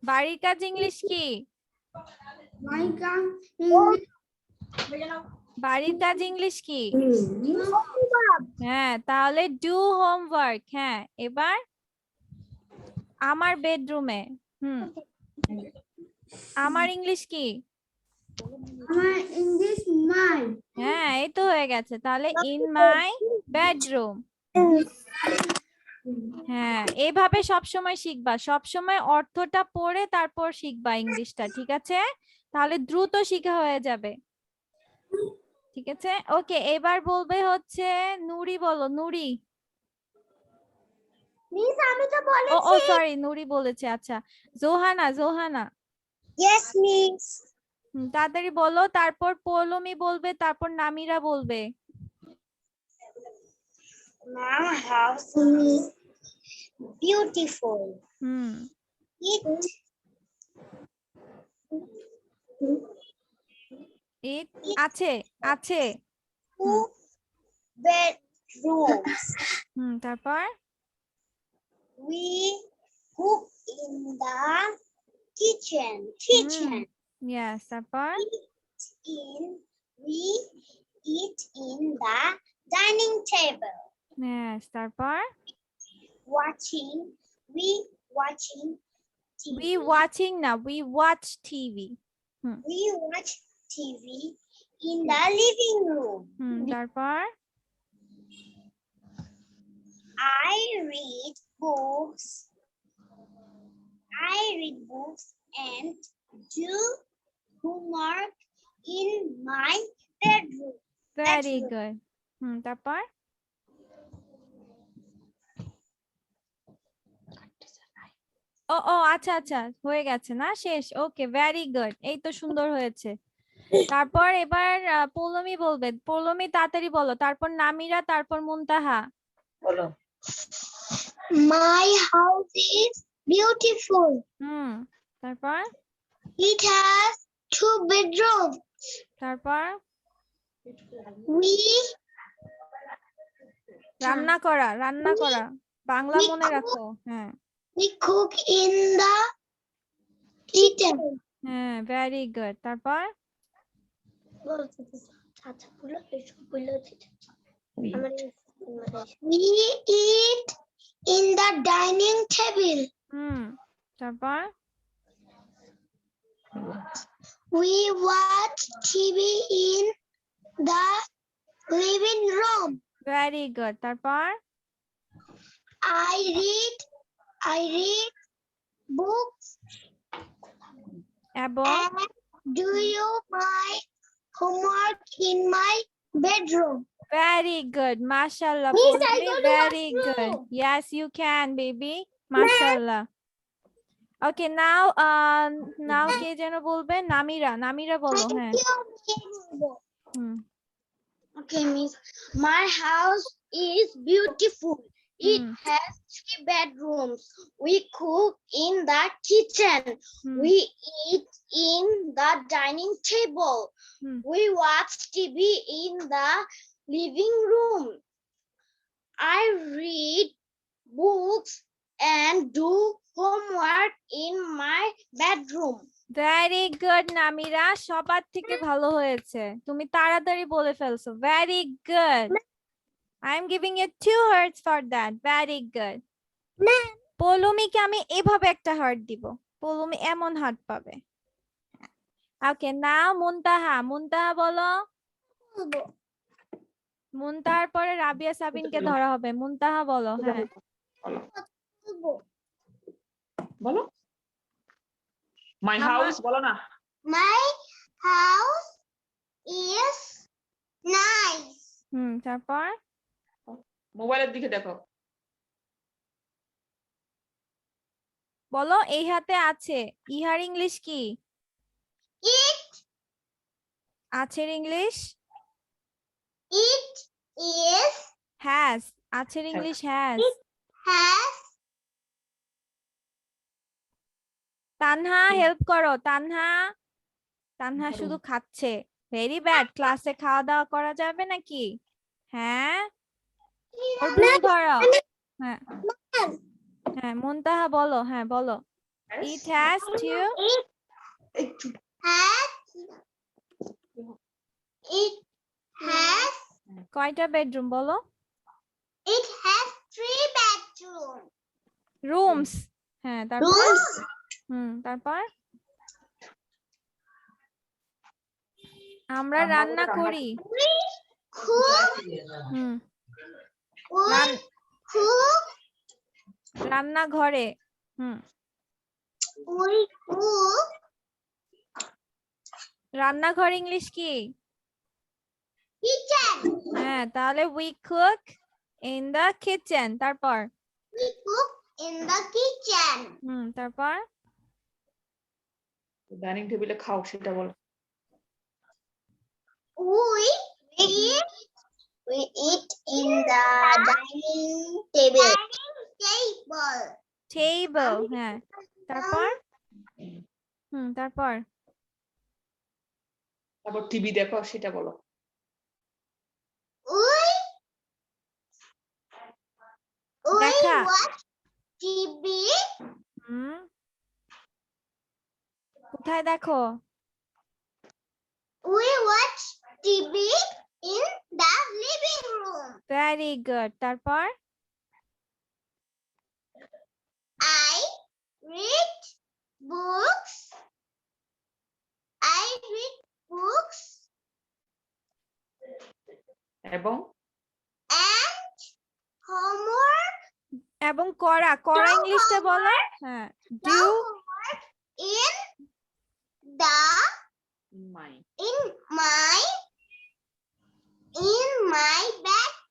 বাড়ির কাজ ইংলিশ কি? বাড়ির কাজ ইংলিশ কি? হ্যাঁ, তাহলে ডু হোমওয়ার্ক। হ্যাঁ, এবার আমার বেডরুমে। আমার ইংলিশ কি? আমার ইংলিশ মাই। হ্যাঁ, এই তো হয়ে গেছে। তাহলে ইন মাই বেডরুম। হ্যাঁ, এইভাবে সবসময় শিখবা, সবসময় অর্থটা পড়ে তারপর শিখবা ইংলিশটা, ঠিক আছে? তাহলে দ্রুত শিখা হয়ে যাবে। ঠিক আছে, ওকে। এবার বলবে হচ্ছে নুরি, বলো নুরি। মিস আমি তো ও বলেছি। সরি, নুরি বলেছে। আচ্ছা, জোহানা, জোহানা। Yes miss. তাড়াতাড়ি বলো, তারপর পৌলমি বলবে, তারপর নামিরা বলবে। My house is beautiful. It ইট আছে, আছে। two bedrooms. তারপর We cook in the kitchen. Yes, তারপর We eat in the dining table. Yes, তারপর We watching TV. we watching না, we watch TV. We watch TV in the living room. তারপর I read books and do homework in my bedroom. very good. তারপর ও আচ্ছা আচ্ছা, হয়ে গেছে না, শেষ? ওকে, ভেরি গুড, এই তো সুন্দর হয়েছে। তারপর এবার পৌলমি বলবে। পৌলমি তাড়াতাড়ি বলো, তারপর নামিরা, তারপর মুনতাহা। বলো। My house is beautiful. তারপর It has 2 bedrooms. তারপর We রান্না করা বাংলা মনে রাখো। হ্যাঁ, we cook in the kitchen. হ্যাঁ, ভেরি গুড। তারপর We eat in the dining table. তারপর We watch TV in the living room. Very good. তারপর I read books এবং and do my homework in my bedroom. very good, mashallah. Miss, I Purvi, go to very washroom. good. Yes, you can, baby. Mashallah. Okay, now কে যেন বলবে? নামিরা বলো। হ্যাঁ, Okay, Miss. My house is beautiful. It has 3 bedrooms. We cook in the kitchen. We eat in the dining table. We watch TV in the living room. I read books and do homework in my bedroom. Very good Namira, সবার থেকে ভালো হয়েছে, তুমি তাড়াতাড়ি বলে ফেলছো। Very good, I am giving you 2 hearts for that. Very good. পৌলমিকে আমি এভাবে একটা হার্ট দিব, পৌলমি এমন হার্ট পাবে। ওকে, নাও মুনতাহা বলো। মুনতাহার পরে রাবিয়া সাবিনকে ধরা হবে। মুনতাহা বলো। হ্যাঁ, বলো। মাই হাউস বলো না। My house is nice. তারপর মোবাইলের দিকে দেখো। বলো এই হাতে আছে, ইহার ইংলিশ কি? It আছের ইংলিশ it is হ্যাজ, আছের English has. has Tanha help করো, তানহা। তানহা শুধু খাচ্ছে, ভেরি ব্যাড। ক্লাসে খাওয়া দাওয়া করা যাবে নাকি? হ্যাঁ, ওর ভুল ধরো। হ্যাঁ হ্যাঁ, মুনতাহা বলো, হ্যাঁ বলো। It has two, it has কয়টা বেডরুম বলো? it has 3 bedrooms. রুমস। হ্যাঁ, তারপর Rooms. তারপর আমরা রান্না করি। We cook. Hmm, We run- cook. রান্নাঘরে। We cook. রান্নাঘর ইংলিশ কি? Kitchen. হ্যাঁ, তাহলে we cook in the kitchen. তারপর We cook in the kitchen. তারপর ডাইনিং টেবিলে খাও সেটা বলো। We eat in the dining table. Table. Table. হ্যাঁ, তারপর তারপর তারপর টিভি দেখো সেটা বলো। We দেখা। watch TV. কোথায় দেখো? We watch TV in the living room. Very good. তারপর I read books. I read books এবং and homework. এবং করা, করা ইংলিশটা বলো। হ্যাঁ, The do homework in the my in my bedroom.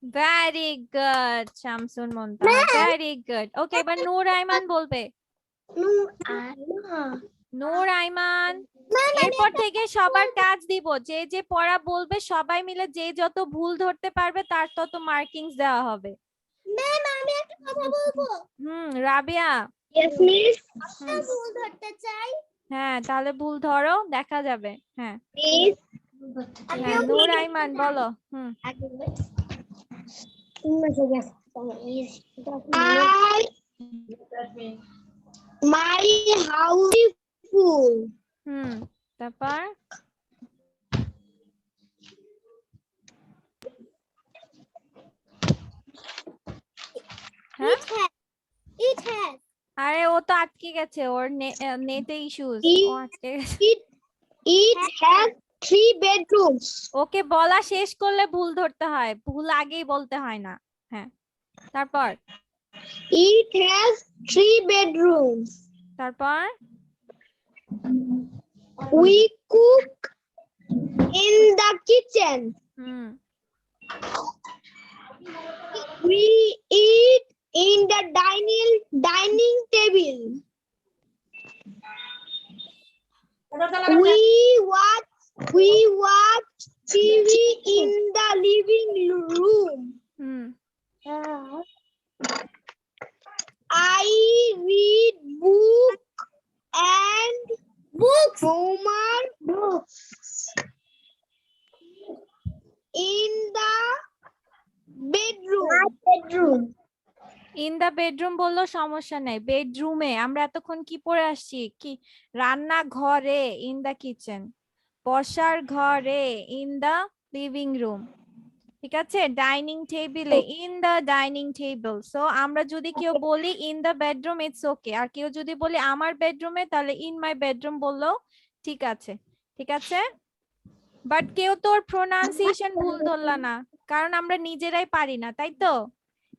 Very good Shamsun Muntaha, very good. Okay, এবার নূর আইমান বলবে। নূর আইমান, এরপর থেকে সবার কাজ দিব, যে যে পড়া বলবে সবাই মিলে যে যত ভুল ধরতে পারবে তার তত মার্কিংস দেওয়া হবে। ম্যাম আমি একটা কথা বলবো। রাবিয়া। Yes miss. আমি ভুল ধরতে চাই। হ্যাঁ, তাহলে ভুল ধরো, দেখা যাবে। হ্যাঁ প্লিজ। হ্যাঁ, নূর আইমান বলো। My house is full. তারপর হ্যাঁ, It has. আরে ও তো আটকে গেছে, ওর নেটে ইস্যুস, ও আটকে গেছে। It has 3 bedrooms. ওকে বলা শেষ করলে ভুল ধরতে হয়, ভুল আগেই বলতে হয় না। হ্যাঁ, তারপর It has 3 bedrooms. তারপর We cook in the kitchen. We eat in the dining table. We watch TV in the living room. I read book and homework books in the bedroom. In the bedroom বললো সমস্যা নেই, বেডরুমে। আমরা এতক্ষণ কি পড়ে আসছি? কি রান্নাঘরে, ইন দা কিচেন। বসার ঘরে, ইন দা লিভিং রুম। ঠিক আছে, ডাইনিং টেবিলে, in the dining table. So আমরা যদি কেউ বলি in the bedroom, it's okay. আর কেউ যদি বলি আমার বেডরুমে, তাহলে ইন মাই বেডরুম বললো ঠিক আছে। ঠিক আছে, বাট কেউ তোর প্রোনাউন্সিয়েশন ভুল ধরলা না, কারণ আমরা নিজেরাই পারি না, তাই তো?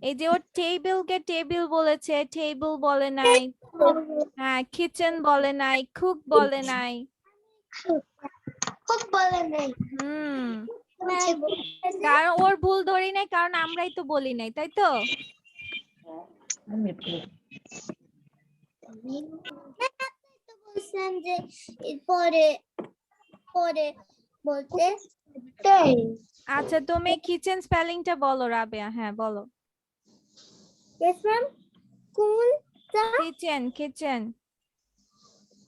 এই যে ও টেবিলকে টেবিল বলেছে, টেবিল বলে নাই। হ্যাঁ, কিচেন বলে নাই, কুক বলে নাই। কারণ ওর ভুল ধরি নাই, কারণ আমরাই তো বলি নাই, তাই তো? বলছেন যে পরে পরে বলতে আচ্ছা তুমি কিচেন স্পেলিংটা বলো রাবেয়া, হ্যাঁ বলো। Yes, ma'am. Kitchen kitchen.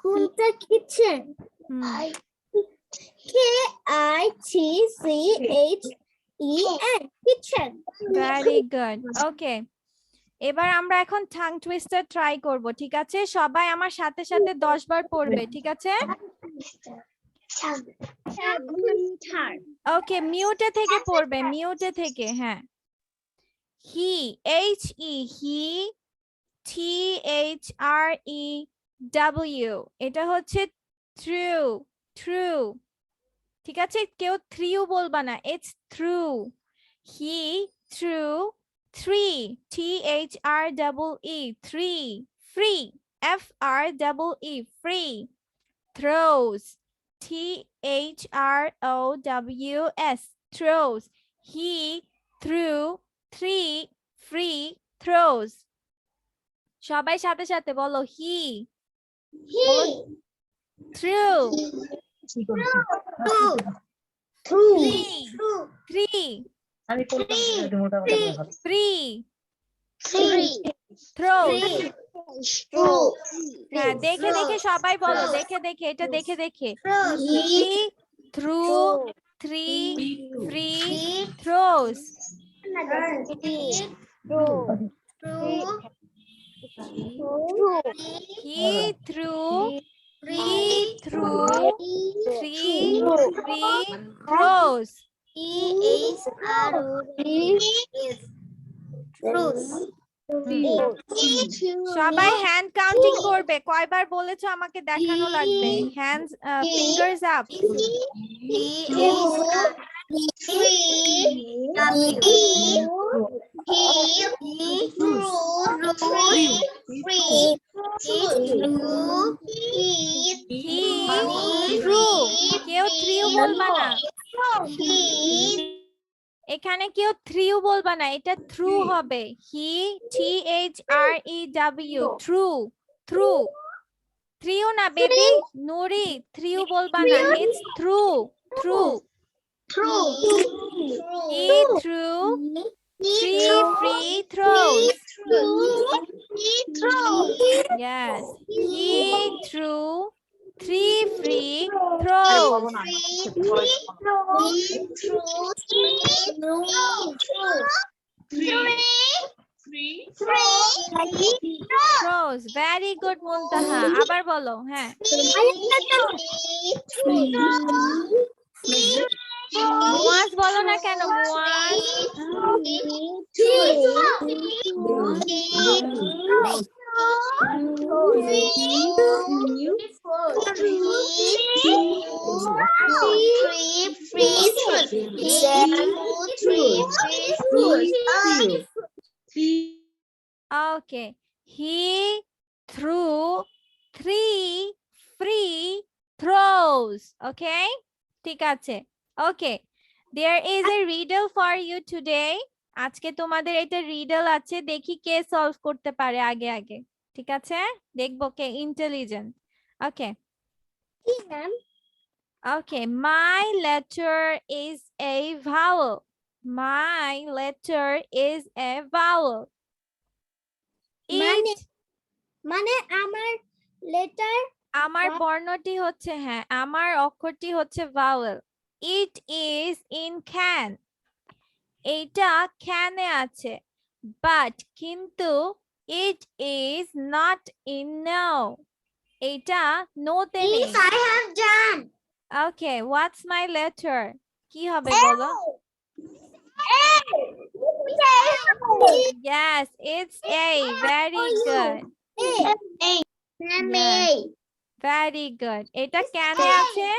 Kunta kitchen. হুম Kitchen. Kitchen. Very good, okay. এবার আমরা এখন টাং টুইস্টার ট্রাই করব, ঠিক আছে? সবাই আমার সাথে সাথে 10 বার পড়বে, ঠিক আছে? ওকে, মিউটে থেকে পড়বে, মিউটে থেকে, হ্যাঁ। হি, এইচ ই, হি, টি এইচ আর ই ডাব্লিউ, এটা হচ্ছে ট্রু, ট্রু, ঠিক আছে? কেউ থ্রিও বলবা না, it's through. He through three, T H R double E, three. Free, F R double E, free. Throws, T H R O W S, throws. He through three free throws. সবাই সাথে সাথে বলো, he through three free throws. হ্যাঁ, দেখে দেখে সবাই বলো, দেখে দেখে, এটা দেখে দেখে। হি through three free throes. He through three free throws. সবাই হ্যান্ড কাউন্টিং করবে, কয়বার বলেছো আমাকে দেখানো লাগবে। Hands, fingers up. ট্রু, কেউ থ্রিও বলবা না, এখানে কেউ থ্রিও বলবা না, এটা থ্রু হবে। হি, টি এইচ আর ই ডাব্লিউ, থ্রু, থ্রু। থ্রিও না বেবি, নুরি, থ্রিও বলবা না, it's through, through. He through three free throes. Yes, he threw three free throws. Throws, very good মুনতাহা। আবার বলো, হ্যাঁ। মুয়াজ বলো না কেন, Muaz? Okay, he threw three free throws. Okay, ঠিক আছে। Okay, there is a riddle for you today. আজকে তোমাদের এটা রিডল আছে, দেখি কে সলভ করতে পারে আগে আগে, ঠিক আছে? দেখবো কে intelligent. Okay okay, my letter is a vowel. My letter is a vowel. মানে আমার লেটার, আমার বর্ণটি হচ্ছে, হ্যাঁ আমার অক্ষরটি হচ্ছে vowel. It is in can. এইটা ক্যানে আছে, বাট কিন্তু it is not in no. এইটা নোতে নেই। I have done. Okay, what's my letter? কি হবে বলো? Yes, it's A. Very good. Yes, very good. এটা ক্যানে আছে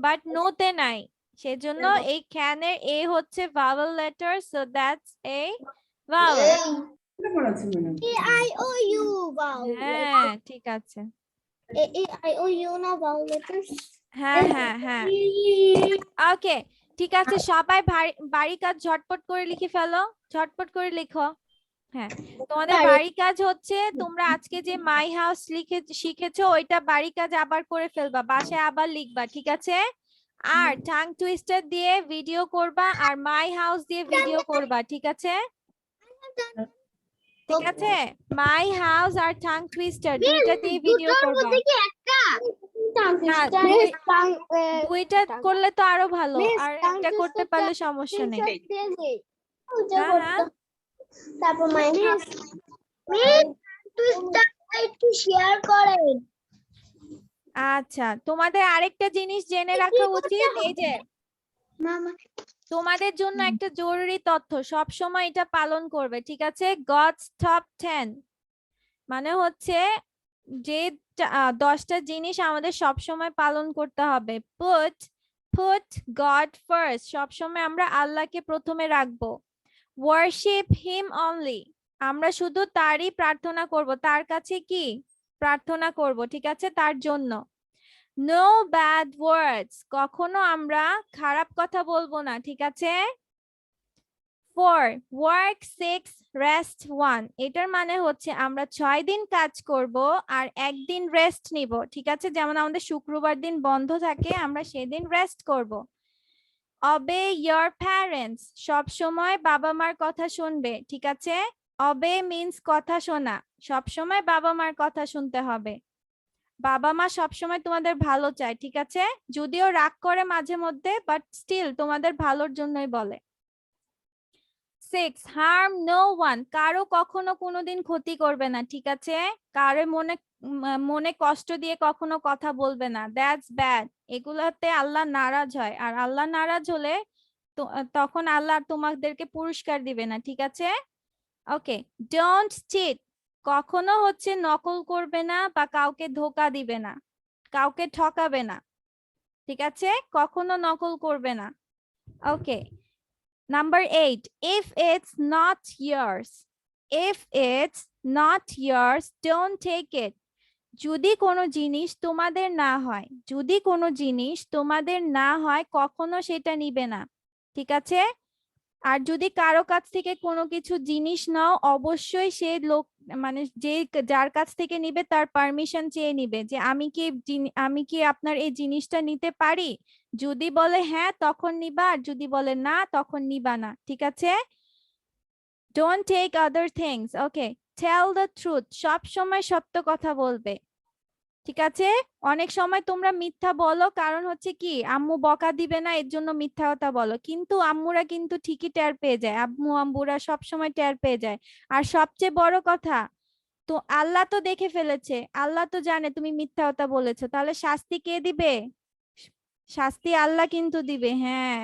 বাট নোতে নাই, সেজন্য এই ক্যানের এ হচ্ছে vowel letter, so that's a vowel. A-I-O-U vowel. হ্যাঁ ঠিক আছে, A-I-O-U না vowel letters. হ্যাঁ হ্যাঁ হ্যাঁ। ওকে ঠিক আছে, সবাই বাড়ি কাজ ঝটপট করে লিখে ফেলো, ঝটপট করে লিখো। হ্যাঁ, তোমাদের বাড়ি কাজ হচ্ছে তোমরা আজকে যে মাই হাউস শিখেছো ওইটা বাড়ি কাজ আবার করে ফেলবা, বাসায় আবার লিখবা, ঠিক আছে? আর টাং টুইস্টার দিয়ে ভিডিও করবা আর মাই হাউস দিয়ে ভিডিও করবা, ঠিক আছে? ঠিক আছে, মাই হাউস আর টাং টুইস্টার দুইটা দিয়ে ভিডিও করবা। না, দুইটা করলে তো আরো ভালো, আর একটা করতে পারলে সমস্যা নেই। হ্যাঁ, হ্যাঁ। তারপর মাইনাস একটু শেয়ার করেন। আচ্ছা, তোমাদের আরেকটা জিনিস জেনে রাখা উচিত, এই যে মামা তোমাদের জন্য একটা জরুরি তথ্য, সব সময় এটা পালন করবে, ঠিক আছে? গডস টপ 10 মানে হচ্ছে যে 10টা জিনিস আমাদের সব সময় পালন করতে হবে। পুট গড ফার্স্ট, সব সময় আমরা আল্লাহকে প্রথমে রাখবো। ওয়ার্শিপ হিম অনলি, আমরা শুধু তারই প্রার্থনা করব, তার কাছে কি প্রার্থনা করব, ঠিক আছে? তার জন্য। নো ব্যাড ওয়ার্ডস, কখনো আমরা খারাপ কথা বলবো না, ঠিক আছে? 4 ওয়ার্ক 6 রেস্ট 1, এটার মানে হচ্ছে আমরা 6 দিন কাজ করব আর একদিন রেস্ট নিব, ঠিক আছে? যেমন আমাদের শুক্রবার দিন বন্ধ থাকে, আমরা সেদিন রেস্ট করব। অবে ইয়োর প্যারেন্টস, সব সময় বাবা মার কথা শুনবে, ঠিক আছে? অবে মিন্স কথা শোনা, সব সময় বাবা মার কথা শুনতে হবে। বাবা মা সবসময় তোমাদের ভালো চায়, ঠিক আছে? যদিও রাগ করে মাঝে মধ্যে, বাট স্টিল তোমাদের ভালোর জন্যই বলে। 6 হার্ম নো ওয়ান, কারো কখনো কোনোদিন ক্ষতি করবে না, ঠিক আছে? কারো মনে কষ্ট দিয়ে কখনো কথা বলবে না, দ্যাটস ব্যাড, এগুলাতে আল্লাহ নারাজ হয়, আর আল্লাহ নারাজ হলে তখন আল্লাহ তোমাদেরকে পুরস্কার দিবে না, ঠিক আছে? ওকে, ডোন্ট চিট, কখনো হচ্ছে নকল করবে না বা কাউকে ধোকা দিবে না, কাউকে ঠকাবে না, ঠিক আছে? কখনো নকল করবে না। ওকে, number 8 if it's not yours, don't take it, যদি কোনো জিনিস তোমাদের না হয়, যদি কোনো জিনিস তোমাদের না হয় কখনো সেটা নিবে না, ঠিক আছে? আর যদি কারো কাছ থেকে কোনো কিছু জিনিস নাও, অবশ্যই সে লোক মানে যার কাছ থেকে নিবে তার পারমিশন চেয়ে নিবে, যে আমি কি আপনার এই জিনিসটা নিতে পারি? যদি বলে হ্যাঁ তখন নিবা, আর যদি বলে না তখন নিবা না, ঠিক আছে? Don't take other things, okay, tell the truth, সব সময় সত্য কথা বলবে, ঠিক আছে? অনেক সময় তোমরা মিথ্যা বলো, কারণ হচ্ছে কি আম্মু বকা দিবে না এর জন্য মিথ্যা কথা বলো, কিন্তু আম্মুরা কিন্তু ঠিকই টের পেয়ে যায়, আম্মুরা সব সময় টের পেয়ে যায়। আর সবচেয়ে বড় কথা, তো আল্লাহ তো দেখে ফেলেছে, আল্লাহ তো জানে তুমি মিথ্যা কথা বলেছো, তাহলে শাস্তি কে দিবে? শাস্তি আল্লাহ কিন্তু দিবে। হ্যাঁ,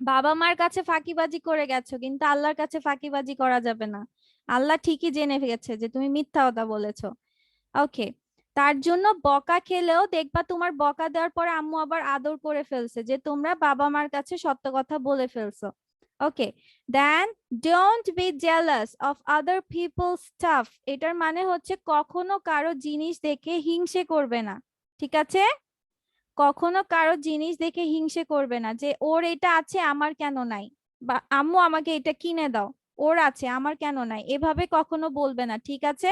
বাবা মার কাছে ফাঁকিবাজি করে গেছো, কিন্তু আল্লাহর কাছে ফাঁকিবাজি করা যাবে না, আল্লাহ ঠিকই জেনে গেছে যে তুমি মিথ্যা কথা বলেছো। ওকে, তার জন্য বকা খেলেও দেখবা তোমার বকা দেওয়ার পরে আম্মু আবার আদর করে ফেলছে, যে তোমরা বাবা মার কাছে সত্য কথা বলে ফেলছো। Okay, then don't be jealous of other people's stuff, এটার মানে হচ্ছে কখনো কারো জিনিস দেখে হিংসে করবে না, ঠিক আছে? কখনো কারো জিনিস দেখে হিংসে করবে না, যে ওর এটা আছে আমার কেন নাই, বা আম্মু আমাকে এটা কিনে দাও, ওর আছে আমার কেন নাই, এভাবে কখনো বলবে না, ঠিক আছে?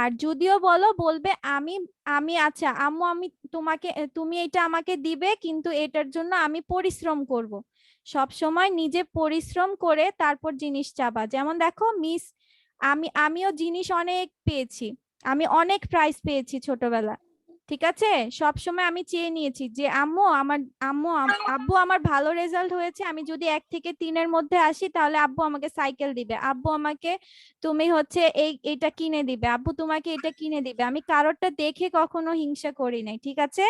আর যদিও বলবে আমি আমি আচ্ছা আম্মু, তুমি এটা আমাকে দিবে, কিন্তু এটার জন্য আমি পরিশ্রম করব। সব সময় নিজে পরিশ্রম করে তারপর জিনিস চাবা। যেমন দেখো মিস, আমিও জিনিস অনেক পেয়েছি, আমি অনেক প্রাইজ পেয়েছি ছোটবেলা, ঠিক আছে? সব সময় আমি চেয়ে নিয়েছি যে আব্বু আমার ভালো রেজাল্ট হয়েছে, আমি যদি 1 থেকে 3-এর মধ্যে আসি তাহলে আব্বু আমাকে সাইকেল দিবে, আব্বু আমাকে তুমি হচ্ছে এটা কিনে দিবে, আব্বু তোমাকে এটা কিনে দিবে। আমি কারোরটা দেখে কখনো হিংসা করি নাই, ঠিক আছে?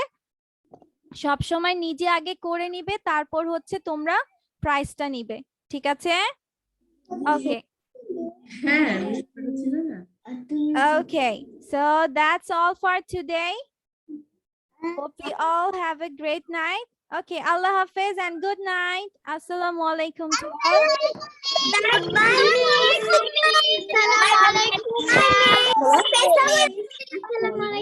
সব সময় নিজে আগে করে নিবে, তারপর হচ্ছে তোমরা প্রাইজটা নিবে, ঠিক আছে? ওকে, হ্যাঁ okay, so that's all for today. Hope we all have a great night. Okay, Allah Hafiz and good night. Assalamu alaikum to all. Assalamualaikum.